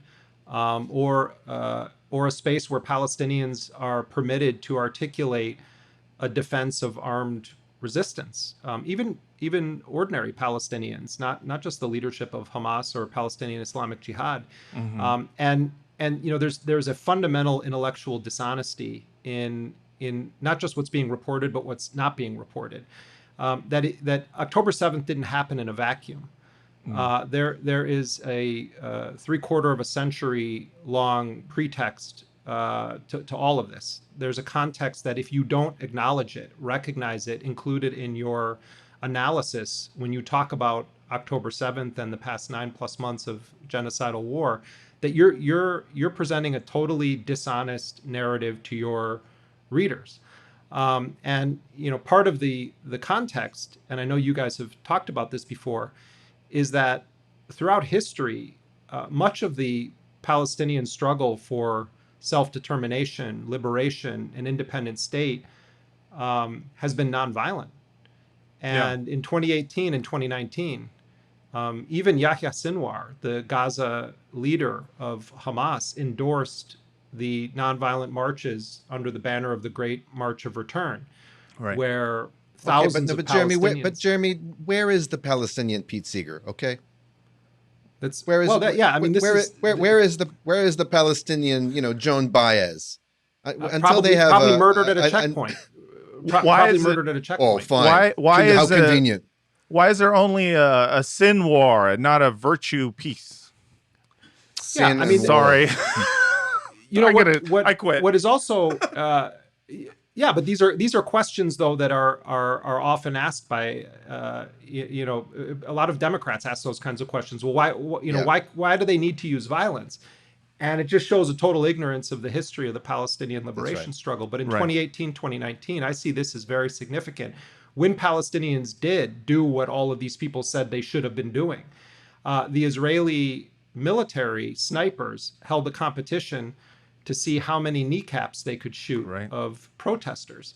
or a space where Palestinians are permitted to articulate a defense of armed resistance, even ordinary Palestinians, not just the leadership of Hamas or Palestinian Islamic Jihad. Mm-hmm. And you know, there's a fundamental intellectual dishonesty in not just what's being reported, but what's not being reported. That October 7th didn't happen in a vacuum. There is a 3/4 of a century long pretext to all of this. There's a context that if you don't acknowledge it, recognize it, include it in your analysis when you talk about October 7th and the past 9+ months of genocidal war, that you're presenting a totally dishonest narrative to your readers. And you know, part of the context, and I know you guys have talked about this before, is that throughout history, much of the Palestinian struggle for self-determination, liberation, and independent state has been nonviolent. And in 2018 and 2019, even Yahya Sinwar, the Gaza leader of Hamas, endorsed the nonviolent marches under the banner of the Great March of Return, where thousands of Palestinians... Jeremy, where is the Palestinian Pete Seeger? Okay, that's where is where is the Palestinian Joan Baez? Until they have probably murdered at a checkpoint. Probably murdered at a checkpoint. Oh, fine. How convenient. Why is there only a sin war and not a virtue peace? Sin sorry. What I quit. What is also, but these are questions though that are often asked by, a lot of Democrats ask those kinds of questions. Well, why do they need to use violence? And it just shows a total ignorance of the history of the Palestinian liberation struggle. But in 2018, 2019, I see this as very significant. When Palestinians did do what all of these people said they should have been doing, the Israeli military snipers held a competition to see how many kneecaps they could shoot of protesters.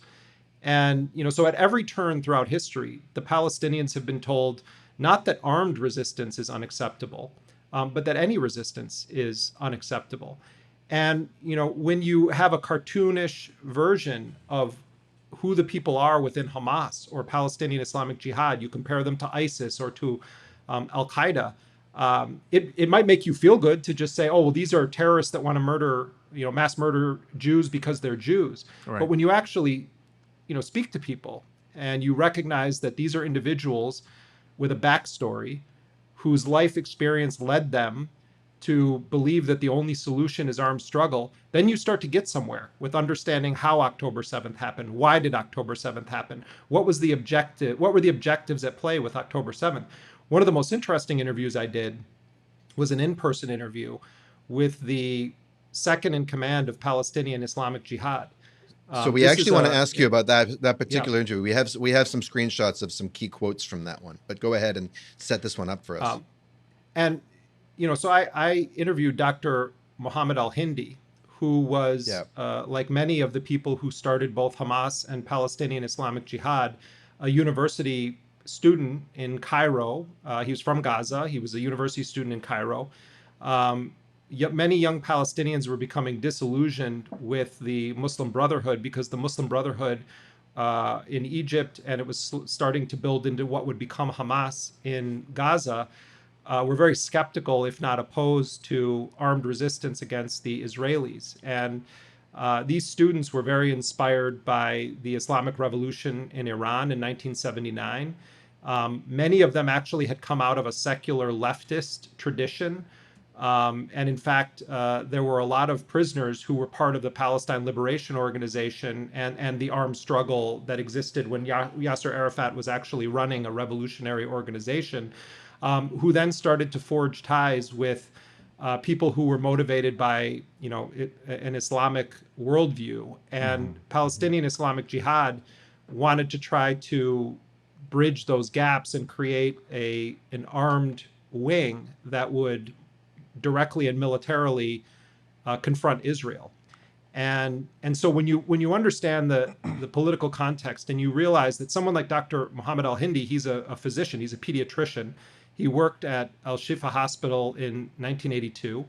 And, so at every turn throughout history, the Palestinians have been told not that armed resistance is unacceptable, but that any resistance is unacceptable. And, when you have a cartoonish version of who the people are within Hamas or Palestinian Islamic Jihad, you compare them to ISIS or to Al-Qaeda, it might make you feel good to just say, oh, well, these are terrorists that want to murder, mass murder Jews because they're Jews. But when you actually, speak to people and you recognize that these are individuals with a backstory whose life experience led them to believe that the only solution is armed struggle, then you start to get somewhere with understanding how October 7th happened. Why did October 7th happen? What was the objective? What were the objectives at play with October 7th? One of the most interesting interviews I did was an in-person interview with the second in command of Palestinian Islamic Jihad. So we actually want to ask you about that particular interview. We have some screenshots of some key quotes from that one, but go ahead and set this one up for us. So I interviewed Dr. Mohammed al-Hindi, who was, like many of the people who started both Hamas and Palestinian Islamic Jihad, a university student in Cairo. He was from Gaza. He was a university student in Cairo. Many young Palestinians were becoming disillusioned with the Muslim Brotherhood because the Muslim Brotherhood in Egypt, and it was starting to build into what would become Hamas in Gaza, were very skeptical, if not opposed, to armed resistance against the Israelis. And these students were very inspired by the Islamic Revolution in Iran in 1979. Many of them actually had come out of a secular leftist tradition. And in fact, there were a lot of prisoners who were part of the Palestine Liberation Organization and the armed struggle that existed when Yasser Arafat was actually running a revolutionary organization, who then started to forge ties with people who were motivated by, an Islamic worldview. And Palestinian Islamic Jihad wanted to try to bridge those gaps and create an armed wing that would directly and militarily confront Israel. And so when you understand the political context and you realize that someone like Dr. Mohammed al-Hindi, he's a physician, he's a pediatrician. He worked at Al-Shifa Hospital in 1982.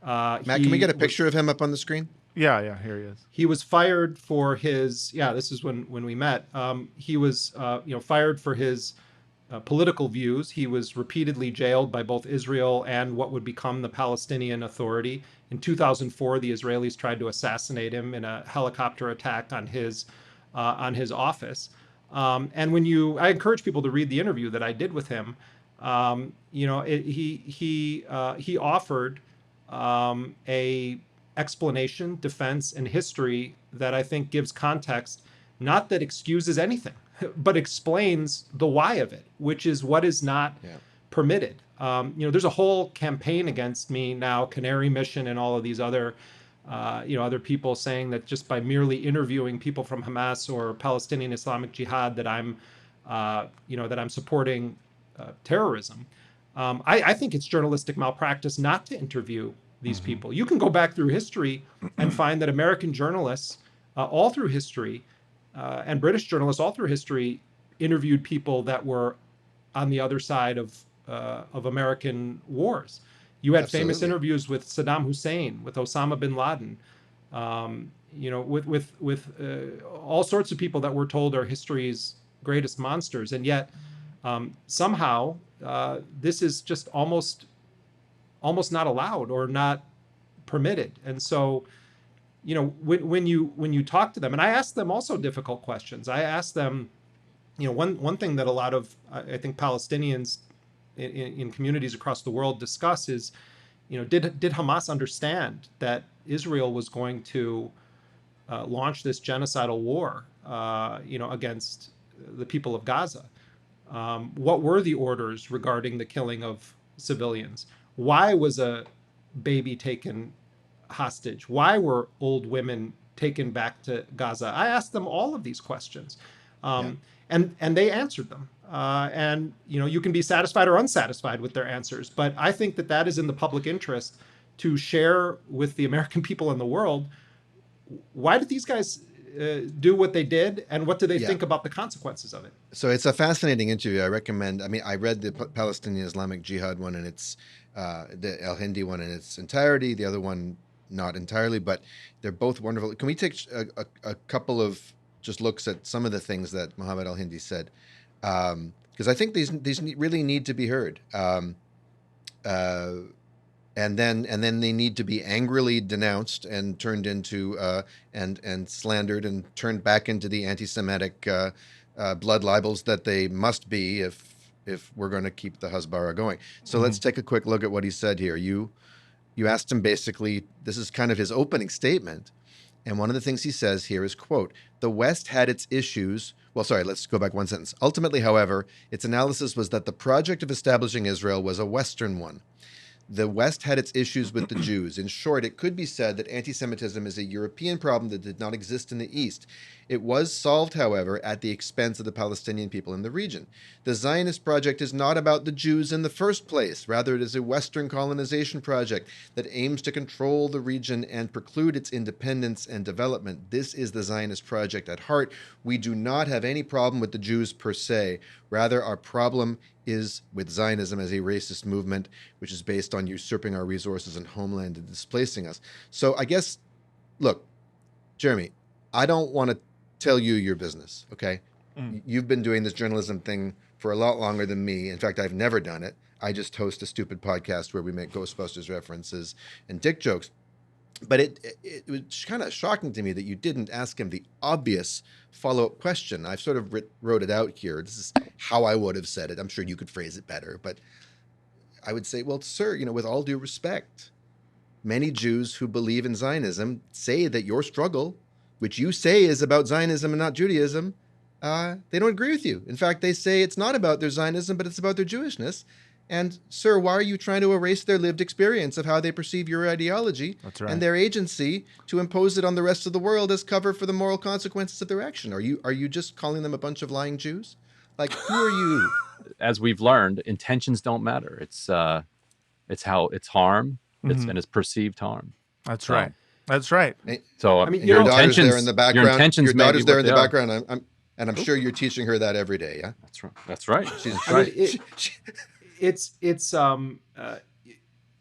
Matt, can we get a picture of him up on the screen? Yeah, here he is. He was fired for his, this is when we met. He was, fired for his political views. He was repeatedly jailed by both Israel and what would become the Palestinian Authority. In 2004, the Israelis tried to assassinate him in a helicopter attack on his office. And I encourage people to read the interview that I did with him. He offered a explanation, defense, and history that I think gives context, not that excuses anything, but explains the why of it, which is what is not permitted. There's a whole campaign against me now, Canary Mission and all of these other, other people saying that just by merely interviewing people from Hamas or Palestinian Islamic Jihad that I'm supporting terrorism. I think it's journalistic malpractice not to interview these people. You can go back through history and find that American journalists all through history and British journalists all through history interviewed people that were on the other side of American wars. You had famous interviews with Saddam Hussein, with Osama bin Laden, with all sorts of people that we're told are history's greatest monsters, and yet somehow this is just almost not allowed or not permitted. And so, when you talk to them, and I ask them also difficult questions. I ask them, one thing that a lot of I think Palestinians in communities across the world discuss is, did Hamas understand that Israel was going to launch this genocidal war, against the people of Gaza? What were the orders regarding the killing of civilians? Why was a baby taken hostage? Why were old women taken back to Gaza? I asked them all of these questions, and they answered them. And you can be satisfied or unsatisfied with their answers, but I think that is in the public interest to share with the American people and the world. Why did these guys do what they did, and what do they think about the consequences of it? So it's a fascinating interview. I recommend. I mean, I read the Palestinian Islamic Jihad one, and it's the El Hindi one in its entirety. The other one, not entirely, but they're both wonderful. Can we take a couple of just looks at some of the things that Mohammed El Hindi said? Because I think these really need to be heard. And then they need to be angrily denounced and turned into and slandered and turned back into the anti-Semitic blood libels that they must be if we're going to keep the Hasbara going. So let's take a quick look at what he said here. You asked him basically, this is kind of his opening statement, and one of the things he says here is, quote, "The West had its issues." Well, sorry, let's go back one sentence. "Ultimately, however, its analysis was that the project of establishing Israel was a Western one. The West had its issues with the Jews. In short, it could be said that anti-Semitism is a European problem that did not exist in the East. It was solved, however, at the expense of the Palestinian people in the region. The Zionist project is not about the Jews in the first place. Rather, it is a Western colonization project that aims to control the region and preclude its independence and development. This is the Zionist project at heart. We do not have any problem with the Jews per se. Rather, our problem is with Zionism as a racist movement, which is based on usurping our resources and homeland and displacing us." So I guess, look, Jeremy, I don't want to tell you your business, okay? You've been doing this journalism thing for a lot longer than me. In fact, I've never done it. I just host a stupid podcast where we make Ghostbusters references and dick jokes. But it was kind of shocking to me that you didn't ask him the obvious follow-up question. I've sort of wrote it out here. This is how I would have said it. I'm sure you could phrase it better. But I would say, well, sir, with all due respect, many Jews who believe in Zionism say that your struggle, which you say is about Zionism and not Judaism, they don't agree with you. In fact, they say it's not about their Zionism, but it's about their Jewishness. And, sir, why are you trying to erase their lived experience of how they perceive your ideology and their agency to impose it on the rest of the world as cover for the moral consequences of their action? Are you just calling them a bunch of lying Jews? Like, who are you? As we've learned, intentions don't matter. It's how it's harm, and it's perceived harm. That's right. That's right. So I mean, your daughter's there in the background. Your intentions your daughter's there in the are. background. I'm sure you're teaching her that every day. Yeah, that's right. That's right. She's right. It's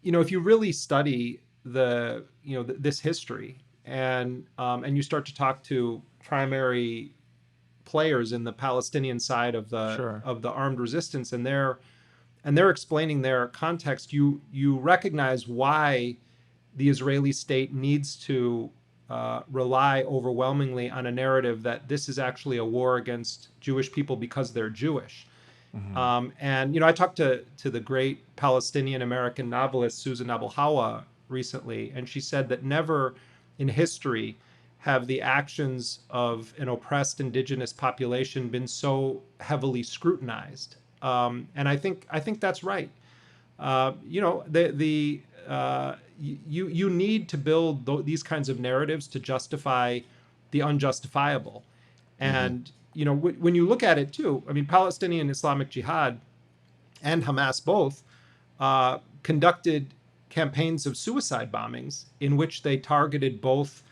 if you really study this history and you start to talk to primary players in the Palestinian side of the armed resistance, and they're explaining their context, you recognize why the Israeli state needs to rely overwhelmingly on a narrative that this is actually a war against Jewish people because they're Jewish. And I talked to the great Palestinian American novelist Susan Abu Hawa recently, and she said that never in history have the actions of an oppressed indigenous population been so heavily scrutinized. And I think that's right. You need to build these kinds of narratives to justify the unjustifiable. And when you look at it too, I mean, Palestinian Islamic Jihad and Hamas both conducted campaigns of suicide bombings in which they targeted both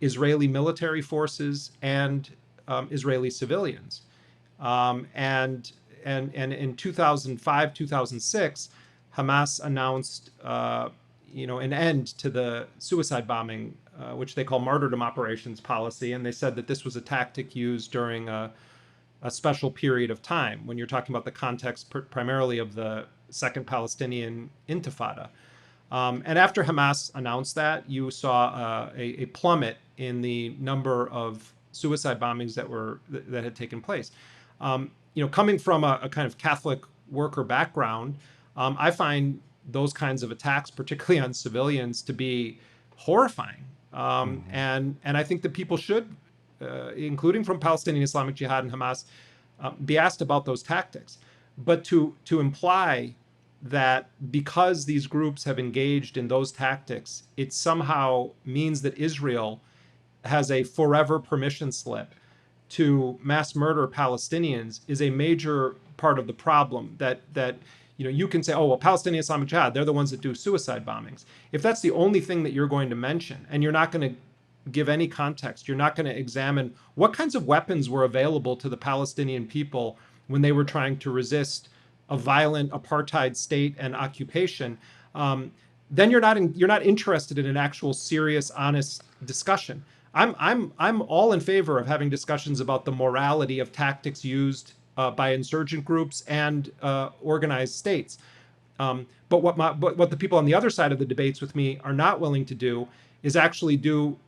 Israeli military forces and Israeli civilians. And in 2005, 2006, Hamas announced, an end to the suicide bombing, which they call martyrdom operations policy. And they said that this was a tactic used during a special period of time, when you're talking about the context primarily of the Second Palestinian Intifada. And after Hamas announced that, you saw a plummet in the number of suicide bombings that had taken place. Coming from a kind of Catholic worker background, I find those kinds of attacks, particularly on civilians, to be horrifying. And I think that people should, including from Palestinian Islamic Jihad and Hamas, be asked about those tactics. But to imply that because these groups have engaged in those tactics, it somehow means that Israel has a forever permission slip to mass murder Palestinians is a major part of the problem. That you can say, oh, well, Palestinian Islamic Jihad, they're the ones that do suicide bombings. If that's the only thing that you're going to mention, and you're not going to give any context, you're not going to examine what kinds of weapons were available to the Palestinian people when they were trying to resist a violent apartheid state and occupation, then you're not interested in an actual serious, honest discussion. I'm all in favor of having discussions about the morality of tactics used by insurgent groups and organized states. But what the people on the other side of the debates with me are not willing to do is actually do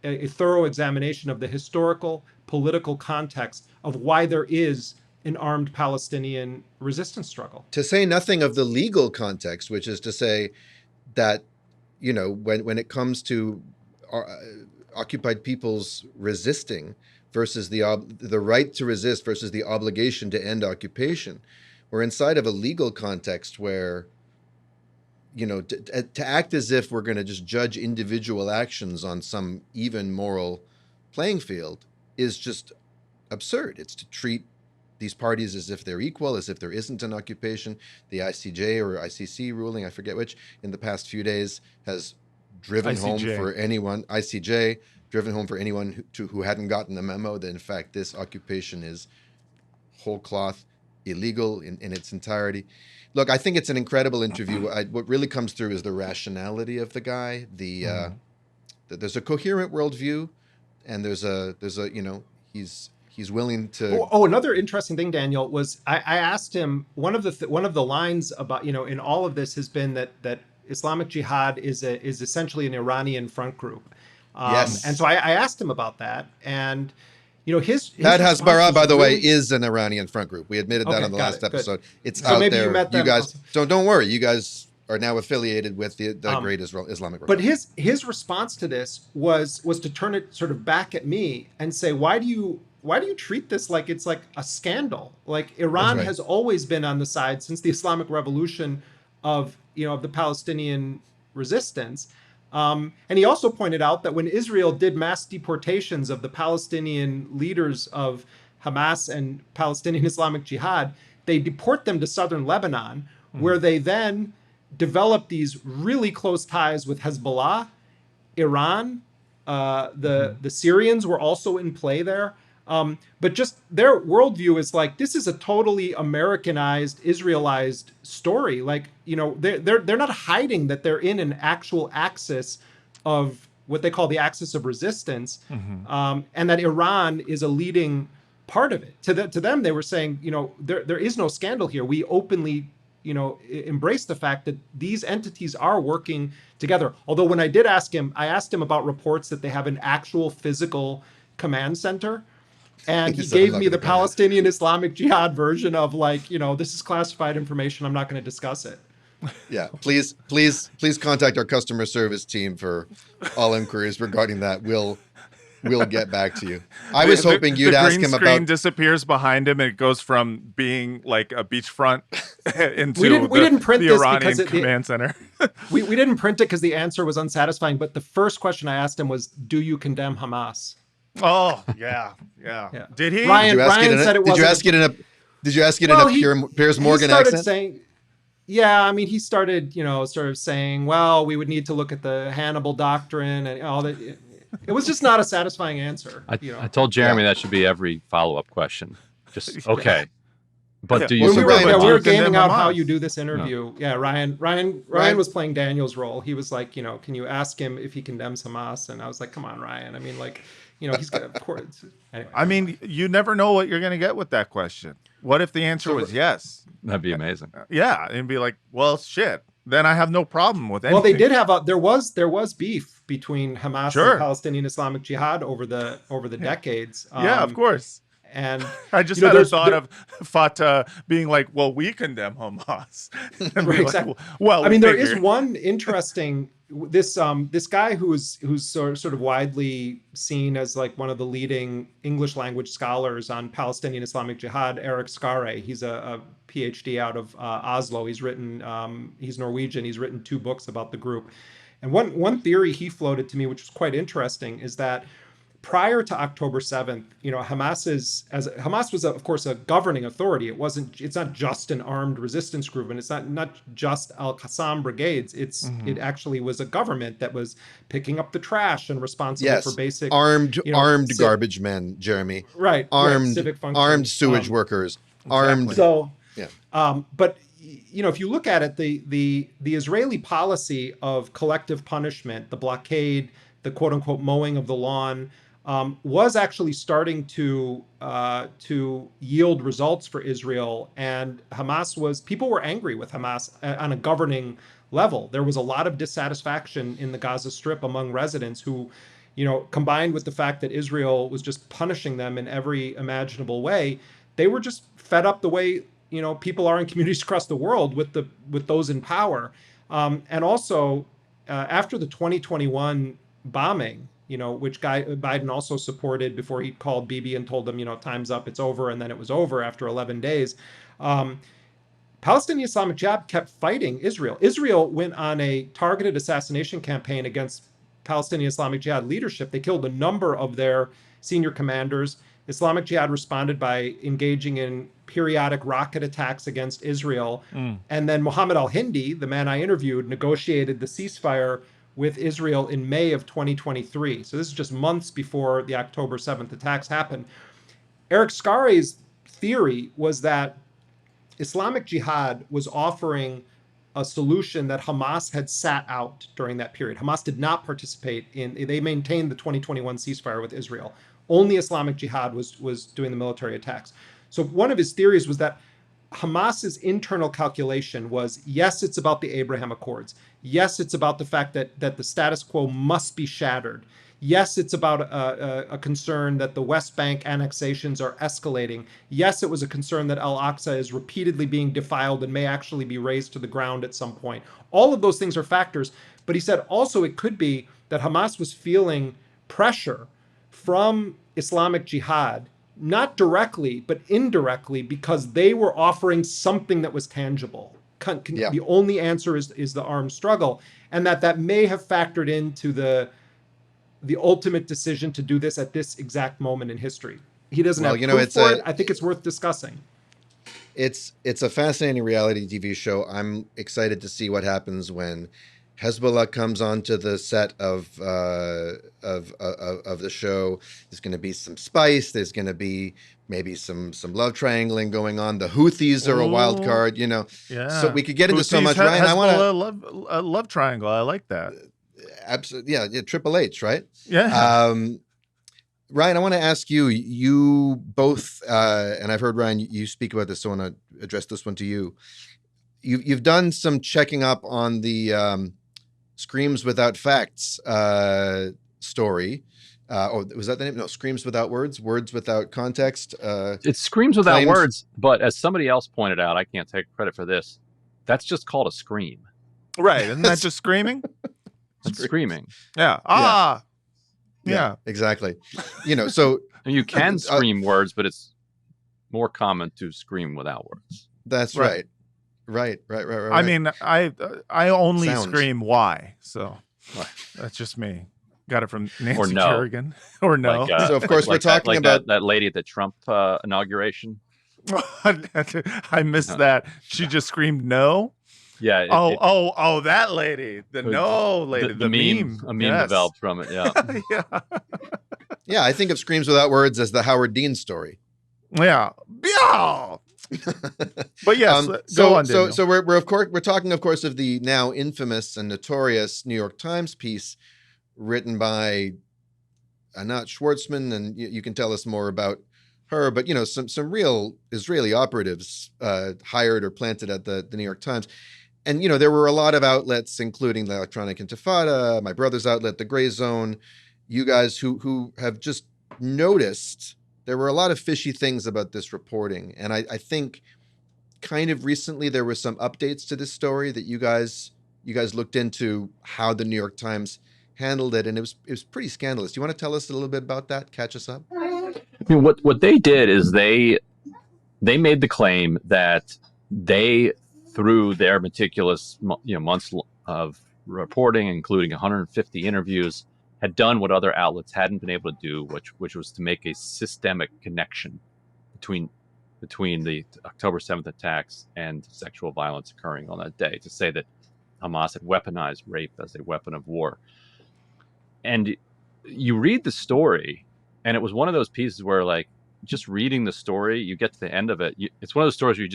a thorough examination of the historical, political context of why there is an armed Palestinian resistance struggle. To say nothing of the legal context, which is to say that, when it comes to occupied peoples resisting versus the right to resist versus the obligation to end occupation, we're inside of a legal context where, to act as if we're going to just judge individual actions on some even moral playing field is just absurd. It's to treat these parties as if they're equal, as if there isn't an occupation. The ICJ or ICC ruling, I forget which, in the past few days has driven home for anyone, ICJ, driven home for anyone who hadn't gotten the memo that, in fact, this occupation is whole cloth illegal in its entirety. Look, I think it's an incredible interview. What really comes through is the rationality of the guy. There's a coherent worldview, and there's a he's willing to. Another interesting thing, Daniel, was I asked him, one of the lines about, in all of this has been that Islamic Jihad is essentially an Iranian front group. Yes. And so I asked him about that, and his Hasbara, by the way, is an Iranian front group. We admitted that on the last episode. It's so out maybe there. You met them. Guys, don't worry. You guys are now affiliated with the great Islamic Republic. But his response to this was to turn it sort of back at me and say, why do you treat this like it's like a scandal? Like Iran has always been on the side since the Islamic Revolution of the Palestinian resistance. And he also pointed out that when Israel did mass deportations of the Palestinian leaders of Hamas and Palestinian Islamic Jihad, they deport them to southern Lebanon, where they then develop these really close ties with Hezbollah, Iran. The Syrians were also in play there. But just their worldview is like, this is a totally Americanized, Israelized story. Like, they're not hiding that they're in an actual axis of what they call the axis of resistance, and that Iran is a leading part of it. To them, they were saying, there is no scandal here. We openly, embrace the fact that these entities are working together. Although when I did ask him, I asked him about reports that they have an actual physical command center. And he gave me the Palestinian Islamic Jihad version of this is classified information. I'm not going to discuss it. Yeah, please contact our customer service team for all inquiries regarding that. We'll get back to you. I was hoping you'd ask him about. The green screen disappears behind him, and it goes from being like a beachfront into we didn't print the this Iranian because command center. we didn't print it because the answer was unsatisfying. But the first question I asked him was, "Do you condemn Hamas?" Oh, yeah. Did he? Ryan said it wasn't. Did you ask it in a Piers Morgan accent? Saying, yeah, he started, sort of saying, well, we would need to look at the Hannibal doctrine and all that. it was just not a satisfying answer. I told Jeremy that should be every follow-up question. Just okay. But do you? We were gaming out Hamas. how you do this interview. Yeah, Ryan was playing Daniel's role. He was like, can you ask him if he condemns Hamas? And I was like, come on, Ryan. I mean, like, he's got, of course. Anyway. I mean, you never know what you're going to get with that question. What if the answer was yes? That'd be amazing. Yeah, and be like, well, shit. Then I have no problem with anything. Well, they did have there was beef between Hamas and Palestinian Islamic Jihad over the decades. Yeah, of course. And I just had a thought of Fatah being like, well, we condemn Hamas. Right, exactly. Well, I mean, there is one interesting this guy who's sort of widely seen as like one of the leading English language scholars on Palestinian Islamic Jihad, Eric Scahill. He's a PhD out of Oslo. He's written he's Norwegian. He's written 2 books about the group. And one theory he floated to me, which was quite interesting, is that prior to October 7th, Hamas was, of course, a governing authority. It's not just an armed resistance group, and it's not just Al-Qassam brigades. It actually was a government that was picking up the trash and responsible for basic armed garbage men, Jeremy. Right. Armed civic functions. Armed sewage workers. Armed. So, yeah. But if you look at it, the Israeli policy of collective punishment, the blockade, the quote unquote mowing of the lawn, was actually starting to yield results for Israel, and people were angry with Hamas on a governing level. There was a lot of dissatisfaction in the Gaza Strip among residents who, combined with the fact that Israel was just punishing them in every imaginable way, they were just fed up the way people are in communities across the world with those in power, and also after the 2021 bombing, which Biden also supported before he called Bibi and told him, time's up, it's over, and then it was over after 11 days. Palestinian Islamic Jihad kept fighting Israel. Israel went on a targeted assassination campaign against Palestinian Islamic Jihad leadership. They killed a number of their senior commanders. Islamic Jihad responded by engaging in periodic rocket attacks against Israel. And then Mohammed al-Hindi, the man I interviewed, negotiated the ceasefire with Israel in May of 2023. So this is just months before the October 7th attacks happened. Eric Scari's theory was that Islamic Jihad was offering a solution that Hamas had sat out during that period. Hamas did not participate they maintained the 2021 ceasefire with Israel. Only Islamic Jihad was doing the military attacks. So one of his theories was that Hamas's internal calculation was, yes, it's about the Abraham Accords. Yes, it's about the fact that the status quo must be shattered. Yes, it's about a concern that the West Bank annexations are escalating. Yes, it was a concern that Al-Aqsa is repeatedly being defiled and may actually be razed to the ground at some point. All of those things are factors. But he said also it could be that Hamas was feeling pressure from Islamic Jihad, not directly, but indirectly, because they were offering something that was tangible. The only answer is the armed struggle, and that may have factored into the ultimate decision to do this at this exact moment in history. He doesn't have proof for it. I think it's worth discussing. It's a fascinating reality TV show. I'm excited to see what happens when Hezbollah comes onto the set of the show. There's going to be some spice. There's going to be maybe some love triangling going on. The Houthis are a wild card, Yeah. So we could get into so much. Ryan, I want to love triangle. I like that. Absolutely, yeah. Triple H, right? Yeah. Ryan, I want to ask you. You both, and I've heard Ryan you speak about this, so I want to address this one to you. You've done some checking up on the Screams Without Facts story. Was that the name? No, Screams Without Words, Words Without Context. It's Screams Without Words, but as somebody else pointed out, I can't take credit for this. That's just called a scream. Right. Isn't that just screaming? It's screaming. Yeah. Yeah, exactly. So and you can scream words, but it's more common to scream without words. That's right. Right. I mean, I only scream "why," so that's just me. Got it from Nancy Kerrigan. Or no. So of course we're talking about that lady at the Trump inauguration. I missed that. She just screamed no. Yeah. That lady, the meme, a meme yes. developed from it. Yeah. Yeah. Yeah, I think of Screams Without Words as the Howard Dean story. Yeah. But yes, go on, Daniel. So we're talking, of course, of the now infamous and notorious New York Times piece written by Anat Schwartzman, and you can tell us more about her. But some real Israeli operatives hired or planted at the New York Times, and there were a lot of outlets, including the Electronic Intifada, my brother's outlet, the Gray Zone. You guys who have just noticed there were a lot of fishy things about this reporting, and I think kind of recently there were some updates to this story that you guys looked into how the New York Times handled it, and it was pretty scandalous. Do you want to tell us a little bit about that? Catch us up. I mean, what they did is they made the claim that they, through their meticulous months of reporting, including 150 interviews, had done what other outlets hadn't been able to do, which was to make a systemic connection between the October 7th attacks and sexual violence occurring on that day, to say that Hamas had weaponized rape as a weapon of war. And you read the story, and it was one of those pieces where, like, just reading the story, you get to the end of it. It's one of those stories where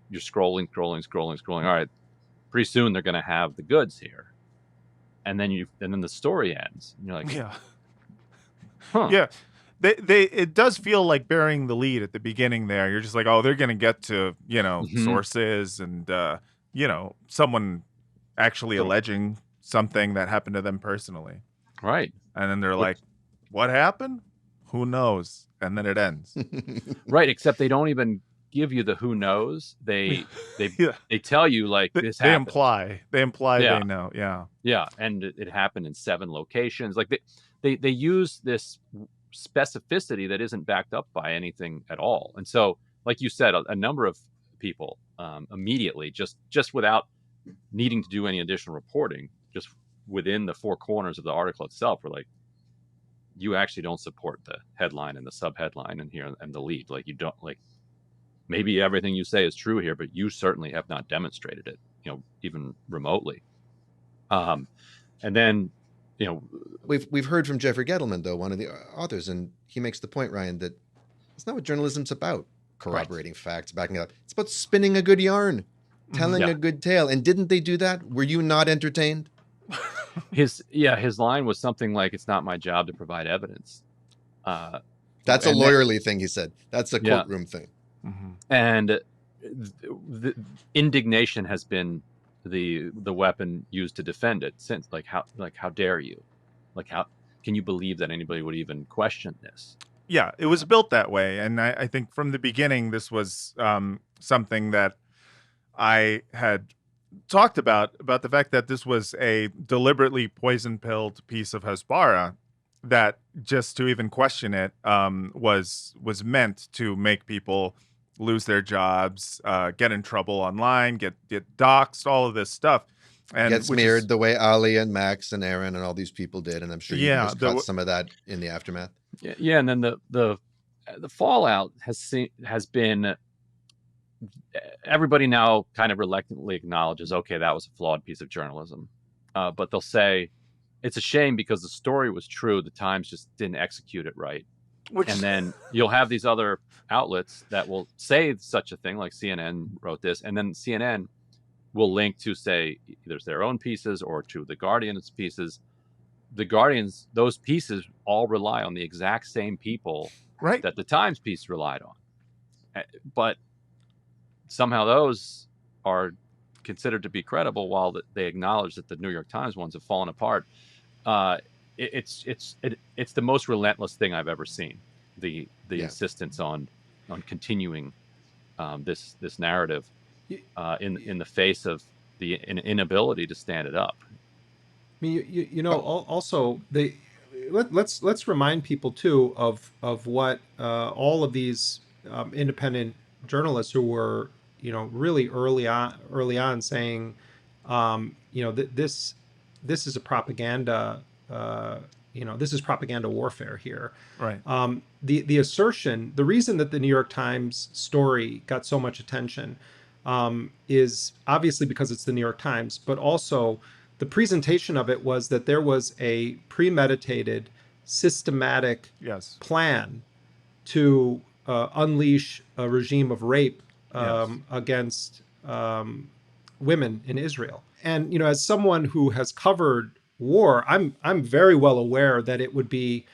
you're scrolling. All right, pretty soon they're going to have the goods here. And then the story ends. And you're like, yeah. Huh. Yeah. It does feel like bearing the lead at the beginning there. You're just like, oh, they're going to get to, sources and, someone actually alleging something that happened to them personally. Right. And then they're like, what happened? Who knows? And then it ends. Right. Except they don't even give you the who knows. They tell you, like, this happened. They imply they know. Yeah. Yeah. And it happened in 7 locations. Like they use this specificity that isn't backed up by anything at all. And so, like you said, a number of people immediately, just without needing to do any additional reporting, just within the 4 corners of the article itself, were like, you actually don't support the headline and the subheadline and here and the lead. Like, you don't, like, maybe everything you say is true here, but you certainly have not demonstrated it, even remotely. And then, we've heard from Jeffrey Gettleman, though, one of the authors, and he makes the point, Ryan, that it's not what journalism's about. Corroborating facts, backing it up. It's about spinning a good yarn, telling a good tale. And didn't they do that? Were you not entertained? His line was something like, "It's not my job to provide evidence." That's a lawyerly thing, he said. That's a courtroom thing. Mm-hmm. And the indignation has been the weapon used to defend it since. How dare you? Like, how can you believe that anybody would even question this? Yeah, it was built that way, and I think from the beginning this was something that I had talked about the fact that this was a deliberately poison-pilled piece of Hasbara, that just to even question it was meant to make people lose their jobs, get in trouble online, get doxxed, all of this stuff. And get smeared the way Ali and Max and Aaron and all these people did, and I'm sure you just caught some of that in the aftermath. Yeah, and then the fallout has been, everybody now kind of reluctantly acknowledges, okay, that was a flawed piece of journalism, but they'll say it's a shame because the story was true, the Times just didn't execute it right. And then you'll have these other outlets that will say such a thing, like CNN wrote this, and then CNN will link to, say, either their own pieces or to the Guardian's pieces. The Guardians, those pieces all rely on the exact same people that the Times piece relied on. But somehow those are considered to be credible, while they acknowledge that the New York Times ones have fallen apart. It's the most relentless thing I've ever seen. The insistence on continuing this narrative in the face of the inability to stand it up. I mean, also let's remind people too of what all of these independent journalists who were really early on saying this is a propaganda this is propaganda warfare here. Right. The assertion, the reason that the New York Times story got so much attention is obviously because it's the New York Times, but also the presentation of it was that there was a premeditated, systematic plan to unleash a regime of rape against women in Israel. And, you know, as someone who has covered war, I'm very well aware that it would be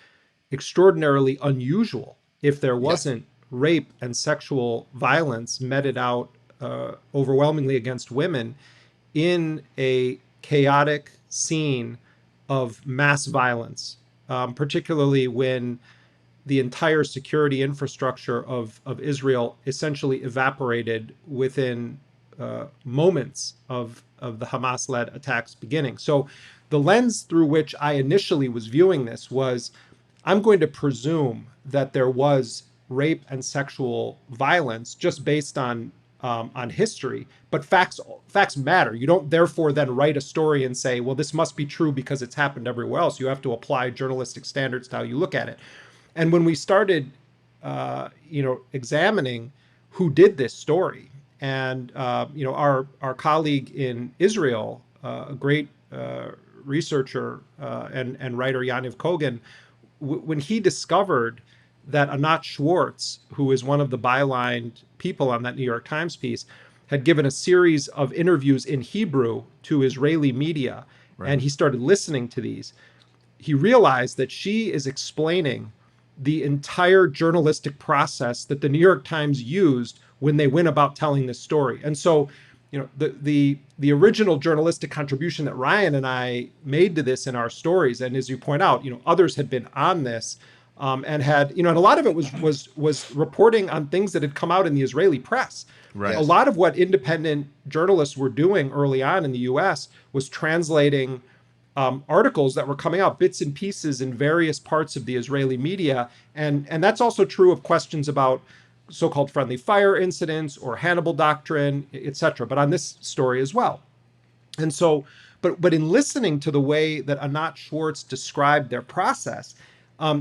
extraordinarily unusual if there wasn't rape and sexual violence meted out overwhelmingly against women in a chaotic scene of mass violence, particularly when the entire security infrastructure of Israel essentially evaporated within moments of the Hamas-led attacks beginning. So the lens through which I initially was viewing this was, I'm going to presume that there was rape and sexual violence just based on history, but facts matter. You don't therefore then write a story and say, well, this must be true because it's happened everywhere else. You have to apply journalistic standards to how you look at it. And when we started, examining who did this story, and our colleague in Israel, a great researcher and writer, Yaniv Kogan, when he discovered that Anat Schwartz, who is one of the bylined people on that New York Times piece, had given a series of interviews in Hebrew to Israeli media, and he started listening to these, he realized that she is explaining the entire journalistic process that the New York Times used when they went about telling this story. And so, you know, the original journalistic contribution that Ryan and I made to this in our stories, and as you point out, you know, others had been on this, and had, you know, and a lot of it was reporting on things that had come out in the Israeli press. Right. A lot of what independent journalists were doing early on in the U.S. was translating articles that were coming out, bits and pieces in various parts of the Israeli media, and that's also true of questions about so-called friendly fire incidents or Hannibal doctrine, etc. But on this story as well. And so, but in listening to the way that Anat Schwartz described their process,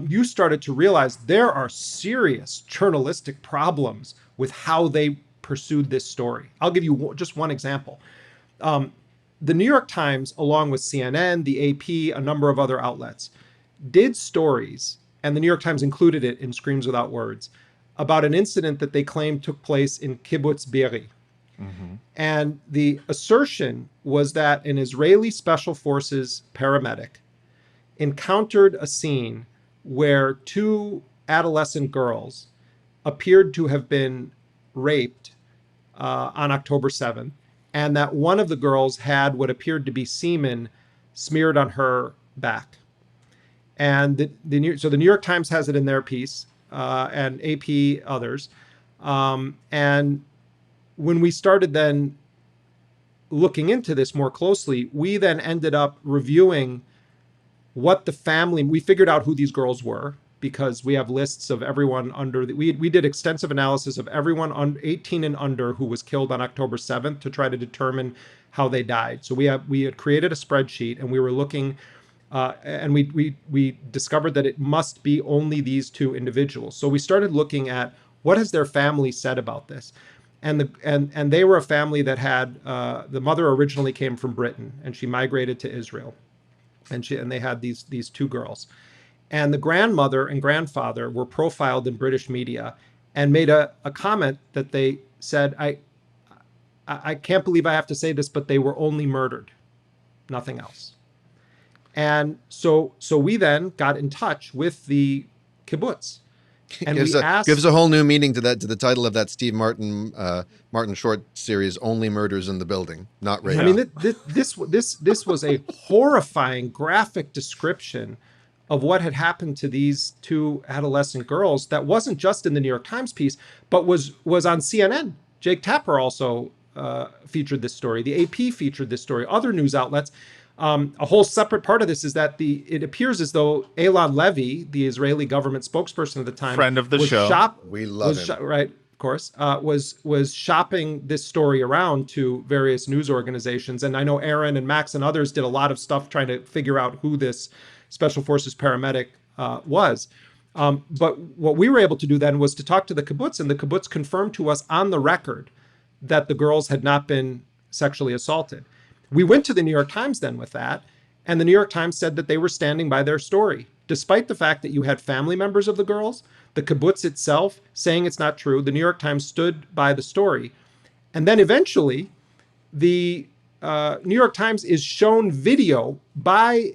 you started to realize there are serious journalistic problems with how they pursued this story. I'll give you just one example. The New York Times, along with CNN, the AP, a number of other outlets, did stories, and the New York Times included it in Screams Without Words, about an incident that they claimed took place in Kibbutz Be'eri. Mm-hmm. And the assertion was that an Israeli Special Forces paramedic encountered a scene where two adolescent girls appeared to have been raped on October 7th, and that one of the girls had what appeared to be semen smeared on her back. And so the New York Times has it in their piece, and AP others. And when we started then looking into this more closely, we then ended up reviewing what the family, we figured out who these girls were, because we have lists of everyone under we did extensive analysis of everyone 18 and under who was killed on October 7th to try to determine how they died. So we had created a spreadsheet, and we were looking, and we discovered that it must be only these two individuals. So we started looking at what has their family said about this, and they were a family that had the mother originally came from Britain, and she migrated to Israel, and they had these two girls. And the grandmother and grandfather were profiled in British media and made a comment that they said, I can't believe I have to say this, but they were only murdered, nothing else. And so we then got in touch with the kibbutz. And gives a whole new meaning to the title of that Steve Martin short series, Only Murders in the Building, not rape. I mean, this was a horrifying graphic description of what had happened to these two adolescent girls that wasn't just in the New York Times piece, but was on CNN. Jake Tapper also featured this story. The AP featured this story. Other news outlets. A whole separate part of this is that it appears as though Eylon Levy, the Israeli government spokesperson at the time, friend of the show, we love him, right? Of course, was shopping this story around to various news organizations, and I know Aaron and Max and others did a lot of stuff trying to figure out who this Special Forces paramedic was. But what we were able to do then was to talk to the kibbutz, and the kibbutz confirmed to us on the record that the girls had not been sexually assaulted. We went to the New York Times then with that, and the New York Times said that they were standing by their story, despite the fact that you had family members of the girls, the kibbutz itself saying it's not true. The New York Times stood by the story. And then eventually, the New York Times is shown video by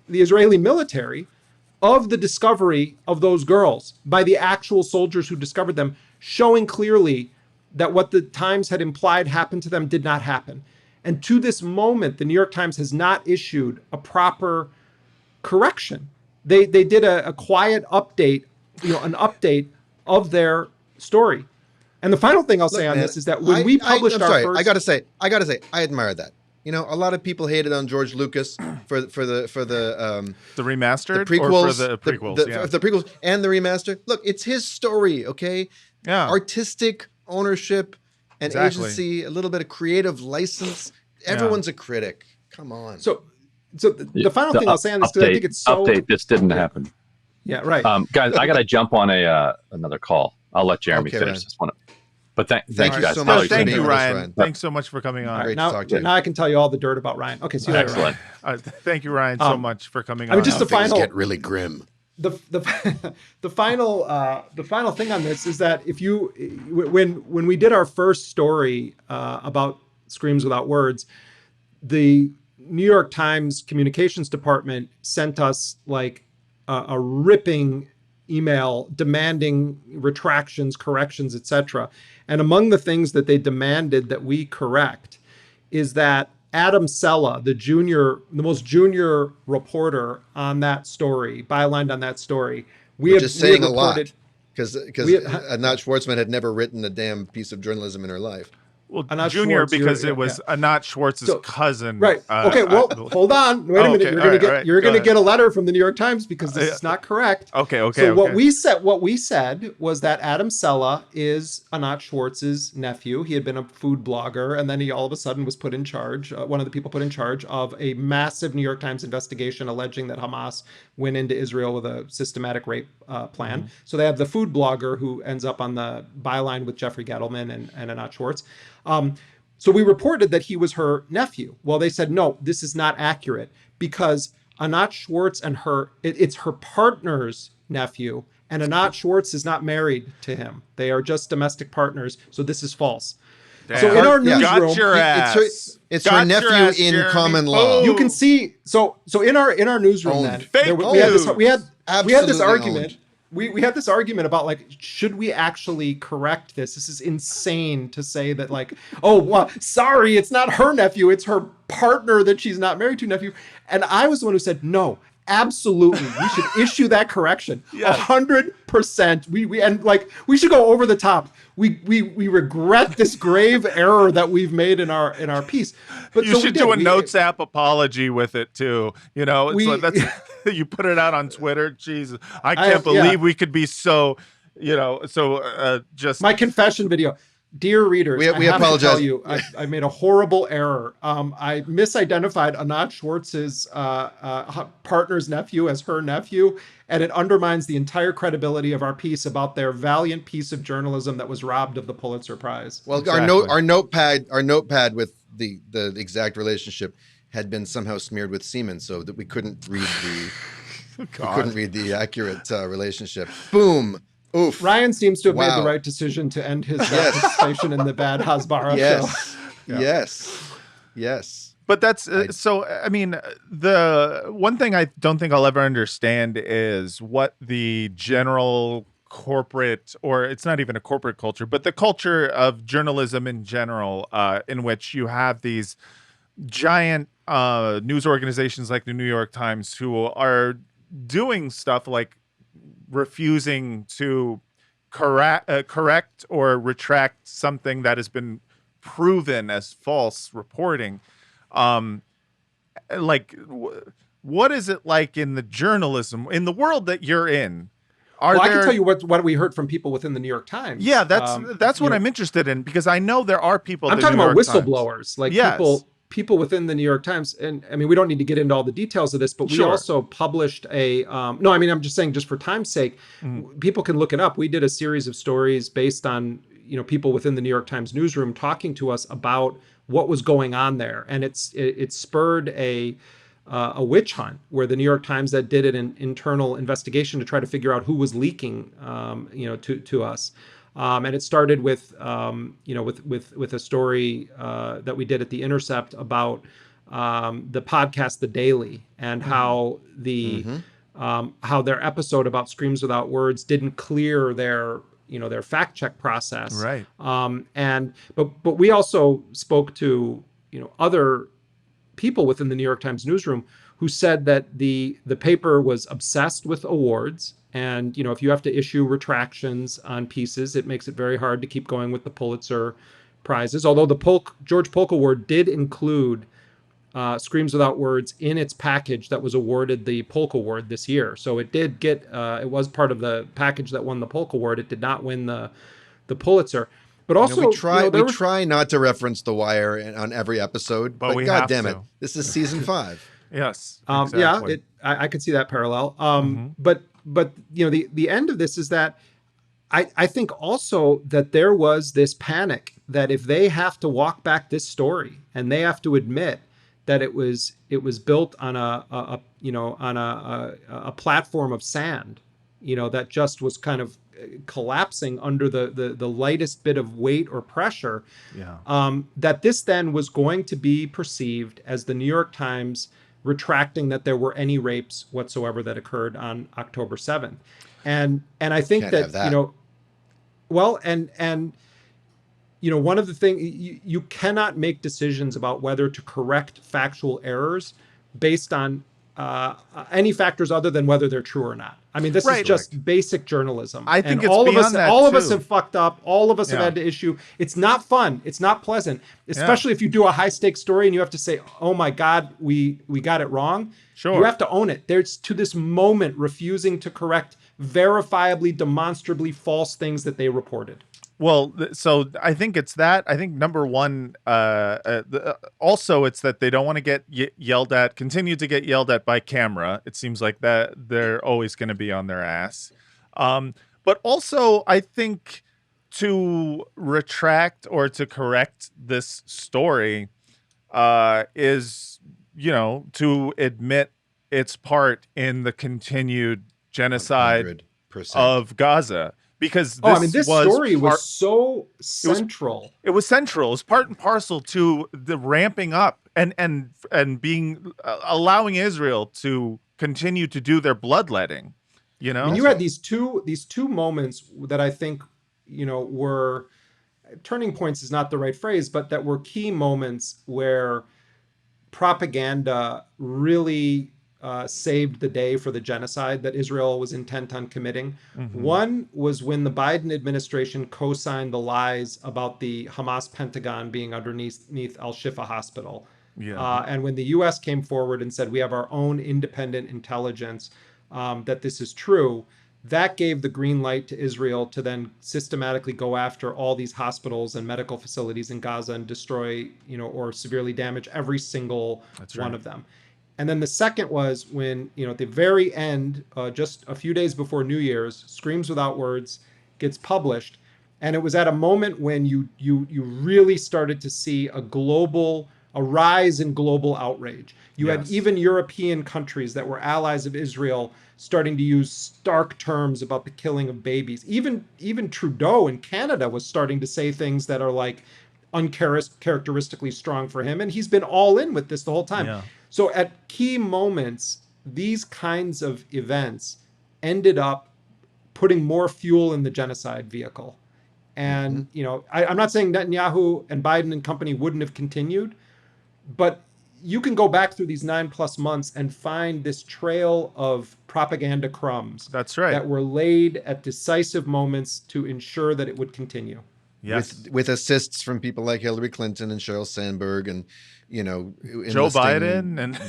the Israeli military of the discovery of those girls by the actual soldiers who discovered them, showing clearly that what the Times had implied happened to them did not happen. And to this moment, the New York Times has not issued a proper correction. They did a quiet update, an update of their story. And the final thing I'll say on this is that when we published our first... I gotta say, I admire that. A lot of people hated on George Lucas for the remastered, the prequels, or for the prequels, the prequels and the remaster. Look, it's his story, okay? Yeah, artistic ownership and agency, a little bit of creative license. Everyone's a critic. Come on. So the final thing I'll say on this, because I think it's so... This didn't happen. Yeah, right. Guys, I got to jump on another call. I'll let Jeremy finish this one. But thank you guys so much. Thank you, Ryan. Thanks so much for coming on. Great to talk to you. Now I can tell you all the dirt about Ryan. Okay, see you later. Excellent. Thank you, Ryan, so much for coming on. I mean, just the final... get really grim. The final thing on this is that when we did our first story about Screams Without Words, the New York Times communications department sent us like a ripping email demanding retractions, corrections, etc. And among the things that they demanded that we correct is that Adam Sella, the most junior reporter on that story, bylined on that story, Which is saying a lot, because Anat Schwartzman had never written a damn piece of journalism in her life. Well, Anat junior Schwartz, because it was Anat Schwartz's cousin. Right. Okay. Well, hold on. Wait a minute. Okay. You're gonna get a letter from the New York Times because this is not correct. Okay. So what we said was that Adam Sella is Anat Schwartz's nephew. He had been a food blogger, and then he all of a sudden was put in charge. One of the people put in charge of a massive New York Times investigation alleging that Hamas went into Israel with a systematic rape plan. Mm-hmm. So they have the food blogger who ends up on the byline with Jeffrey Gettleman and Anat Schwartz. So we reported that he was her nephew. Well, they said, no, this is not accurate because Anat Schwartz and it's her partner's nephew, and Anat Schwartz is not married to him. They are just domestic partners. So this is false. Damn. So in our newsroom, it's her nephew in common law. You can see. So in our newsroom, we had this argument. Owned. We had this argument about like, should we actually correct this? This is insane to say that like, oh, well, sorry, it's not her nephew, it's her partner that she's not married to nephew. And I was the one who said, no, absolutely, we should issue that correction. 100%. We should go over the top. We regret this grave error that we've made in our piece. But you should do a Notes app apology with it too. That's you put it out on Twitter. Jesus, I can't believe we could be so, just my confession video. Dear readers, we apologize. To tell you, I made a horrible error. I misidentified Anat Schwartz's partner's nephew as her nephew, and it undermines the entire credibility of our piece about their valiant piece of journalism that was robbed of the Pulitzer Prize. Well, exactly. our notepad with the exact relationship had been somehow smeared with semen, so that we couldn't read the accurate relationship. Boom. Oof. Ryan seems to have made the right decision to end his participation in the bad Hasbara show. Yes. But that's so. I mean, the one thing I don't think I'll ever understand is what the general corporate, or it's not even a corporate culture, but the culture of journalism in general, in which you have these giant news organizations like the New York Times who are doing stuff like refusing to correct or retract something that has been proven as false reporting. What is it like in the journalism, in the world that you're in? I can tell you what we heard from people within the New York Times. Yeah, that's what I'm interested in, because I know there are people. I'm talking about whistleblowers, people within the New York Times. And I mean, we don't need to get into all the details of this, but we also published I'm just saying, just for time's sake, people can look it up. We did a series of stories based on, people within the New York Times newsroom talking to us about what was going on there, and it spurred a witch hunt where the New York Times that did an internal investigation to try to figure out who was leaking, to us. And it started with a story that we did at the Intercept about the podcast The Daily, and how how their episode about Screams Without Words didn't clear their fact check process. Right. But we also spoke to other people within the New York Times newsroom who said that the paper was obsessed with awards. And, if you have to issue retractions on pieces, it makes it very hard to keep going with the Pulitzer prizes. Although the George Polk Award did include Screams Without Words in its package that was awarded the Polk Award this year. So it did get, it was part of the package that won the Polk Award. It did not win the Pulitzer. But also, we try not to reference The Wire on every episode, but God damn it, this is season 5. Yes. Exactly. I could see that parallel. But the end of this is that I think also that there was this panic that if they have to walk back this story and they have to admit that it was built on a platform of sand, that just was kind of collapsing under the lightest bit of weight or pressure, that this then was going to be perceived as the New York Times retracting that there were any rapes whatsoever that occurred on October 7th. And I think that. One of the things, you cannot make decisions about whether to correct factual errors based on any factors other than whether they're true or not. I mean, this is just basic journalism. I think and all of us have fucked up. All of us have had to issue. It's not fun. It's not pleasant, especially if you do a high stakes story and you have to say, "Oh my God, we got it wrong." Sure. You have to own it. There's to this moment refusing to correct verifiably, demonstrably false things that they reported. Well, so I think it's that. I think number one, also it's that they don't want to get yelled at, continue to get yelled at by camera. It seems like that they're always going to be on their ass. But also, I think to retract or to correct this story is, to admit its part in the continued genocide 100%. of Gaza. Because this story was so central. It was central. It was part and parcel to the ramping up and being allowing Israel to continue to do their bloodletting. And you had these two moments that I think were turning points is not the right phrase, but that were key moments where propaganda really saved the day for the genocide that Israel was intent on committing. Mm-hmm. One was when the Biden administration co-signed the lies about the Hamas Pentagon being underneath Al-Shifa Hospital. Yeah. And when the U.S. came forward and said, we have our own independent intelligence, that this is true, that gave the green light to Israel to then systematically go after all these hospitals and medical facilities in Gaza and destroy, or severely damage every single one of them. And then the second was when, at the very end, just a few days before New Year's, Screams Without Words gets published. And it was at a moment when you really started to see a rise in global outrage. You had even European countries that were allies of Israel starting to use stark terms about the killing of babies. Even Trudeau in Canada was starting to say things that are like uncharacteristically strong for him. And he's been all in with this the whole time. Yeah. So at key moments, these kinds of events ended up putting more fuel in the genocide vehicle. And, I'm not saying Netanyahu and Biden and company wouldn't have continued, but you can go back through these 9+ months and find this trail of propaganda crumbs. That's right. That were laid at decisive moments to ensure that it would continue. Yes. With assists from people like Hillary Clinton and Sheryl Sandberg and, Joe Biden and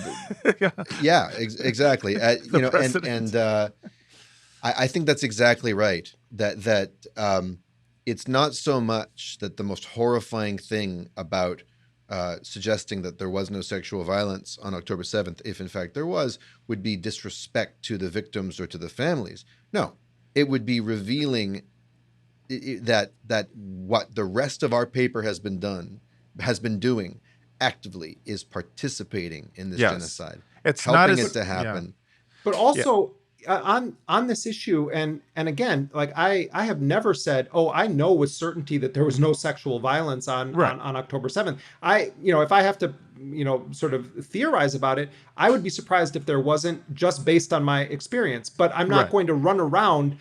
exactly. I think that's exactly right. That it's not so much that the most horrifying thing about suggesting that there was no sexual violence on October 7th, if in fact there was, would be disrespect to the victims or to the families. No, it would be revealing that what the rest of our paper has been doing actively is participating in this genocide. It's helping not it to happen. Yeah. But also on this issue, and again, like I have never said, oh, I know with certainty that there was no sexual violence on October 7th. If I have to, sort of theorize about it, I would be surprised if there wasn't, just based on my experience. But I'm not going to run around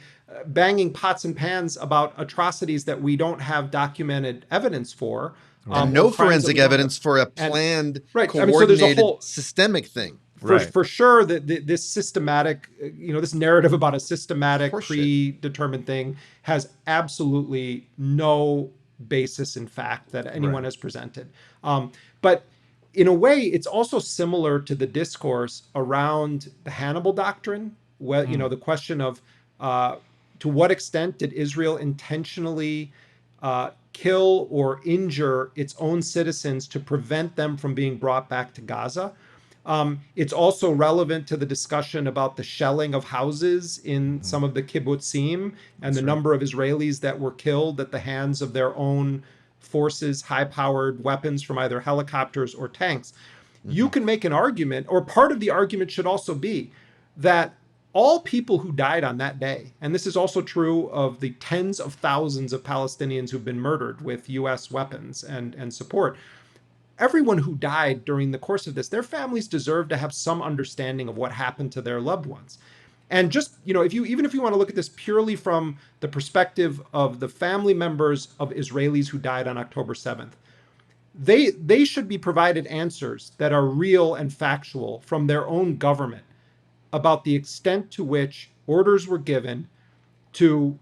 banging pots and pans about atrocities that we don't have documented evidence for. And no forensic evidence for a planned, coordinated, so there's a whole systemic thing. For sure, this systematic, this narrative about a systematic, predetermined thing has absolutely no basis in fact that anyone has presented. But in a way, it's also similar to the discourse around the Hannibal doctrine, where the question of to what extent did Israel intentionally kill or injure its own citizens to prevent them from being brought back to Gaza. It's also relevant to the discussion about the shelling of houses in some of the kibbutzim and the number of Israelis that were killed at the hands of their own forces, high-powered weapons from either helicopters or tanks. You can make an argument, or part of the argument should also be that all people who died on that day, and this is also true of the tens of thousands of Palestinians who've been murdered with U.S. weapons and support, everyone who died during the course of this, their families deserve to have some understanding of what happened to their loved ones. And just, even if you want to look at this purely from the perspective of the family members of Israelis who died on October 7th, they should be provided answers that are real and factual from their own government about the extent to which orders were given to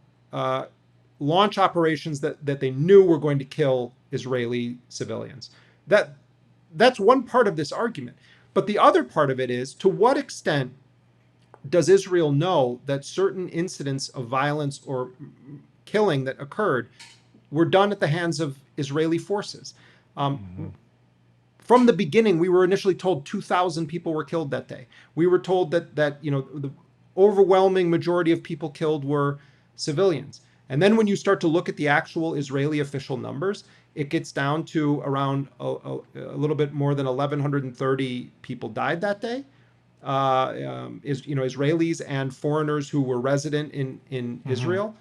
launch operations that they knew were going to kill Israeli civilians. That's one part of this argument. But the other part of it is, to what extent does Israel know that certain incidents of violence or killing that occurred were done at the hands of Israeli forces? From the beginning, we were initially told 2,000 people were killed that day. We were told that the overwhelming majority of people killed were civilians. And then when you start to look at the actual Israeli official numbers, it gets down to around a little bit more than 1,130 people died that day. Israelis and foreigners who were resident in Israel.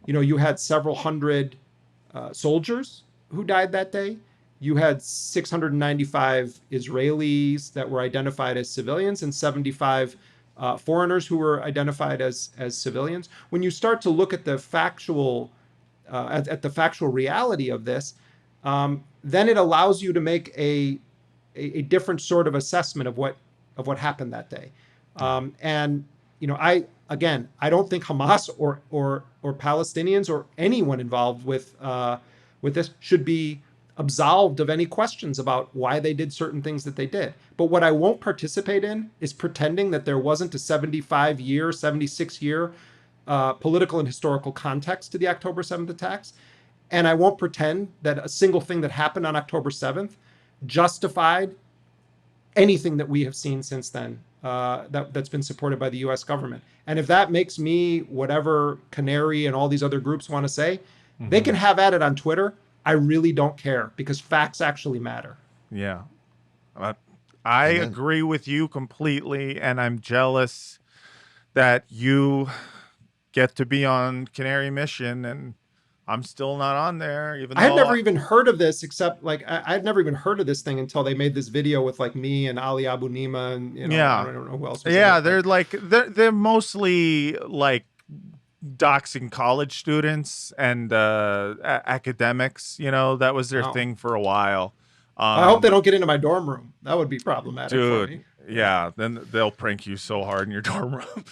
You had several hundred soldiers who died that day. You had 695 Israelis that were identified as civilians and 75 foreigners who were identified as civilians. When you start to look at the factual reality of this, then it allows you to make a different sort of assessment of what happened that day. I don't think Hamas or Palestinians or anyone involved with this should be absolved of any questions about why they did certain things that they did. But what I won't participate in is pretending that there wasn't a 76-year political and historical context to the October 7th attacks. And I won't pretend that a single thing that happened on October 7th justified anything that we have seen since then that's been supported by the US government. And if that makes me whatever Canary and all these other groups want to say, they can have at it on Twitter. I really don't care, because facts actually matter. Yeah. I agree with you completely, and I'm jealous that you get to be on Canary Mission and I'm still not on there. I had never even heard of this, except I'd never even heard of this thing until they made this video with me and Ali Abu Nima and I don't know who else. They're mostly doxing college students and academics. That was their thing for a while. I hope they don't get into my dorm room. That would be problematic, dude. For me. Yeah, then they'll prank you so hard in your dorm room.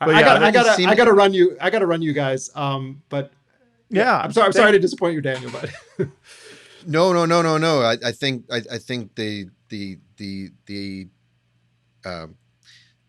I gotta run you guys. But yeah, I'm sorry to disappoint you, Daniel. But no. I think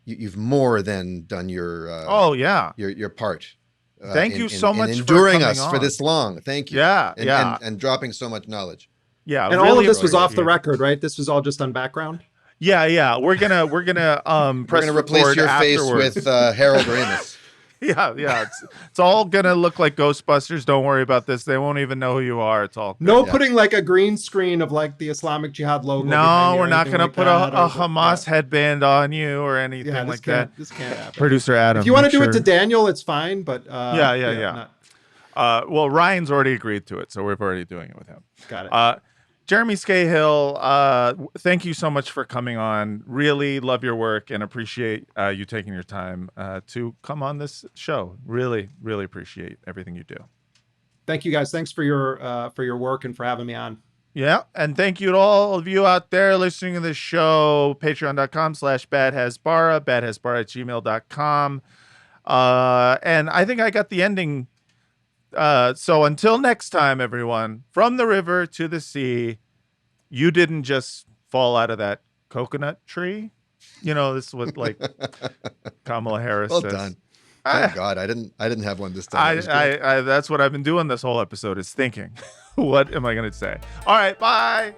you've more than done your your part. Thank you so much in enduring for us on. For this long. Thank you. And dropping so much knowledge. Yeah, and really all of this was off the record, right? This was all just on background. Yeah. We're gonna replace your face with Harold Ramis. Yeah. It's all gonna look like Ghostbusters. Don't worry about this. They won't even know who you are. It's all good. No putting like a green screen of like the Islamic Jihad logo. No, we're not gonna put a Hamas headband on you or anything like that. This can't happen. Producer Adam, if you want to do it to Daniel, it's fine. But yeah. Well, Ryan's already agreed to it, so we're already doing it with him. Got it. Jeremy Scahill, thank you so much for coming on. Really love your work and appreciate you taking your time to come on this show. Really, really appreciate everything you do. Thank you, guys. Thanks for your work and for having me on. Yeah, and thank you to all of you out there listening to this show. Patreon.com/badhasbara, badhasbara@gmail.com. And I think I got the ending. So until next time, everyone, from the river to the sea, you didn't just fall out of that coconut tree. This is what like Kamala Harris says. Well done. Thank God I didn't have one this time. I that's what I've been doing this whole episode is thinking. What am I going to say? All right, bye.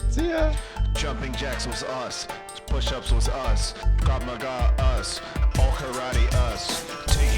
See ya. Jumping jacks was us. Push-ups was us. Krav Maga us. All karate us. Taking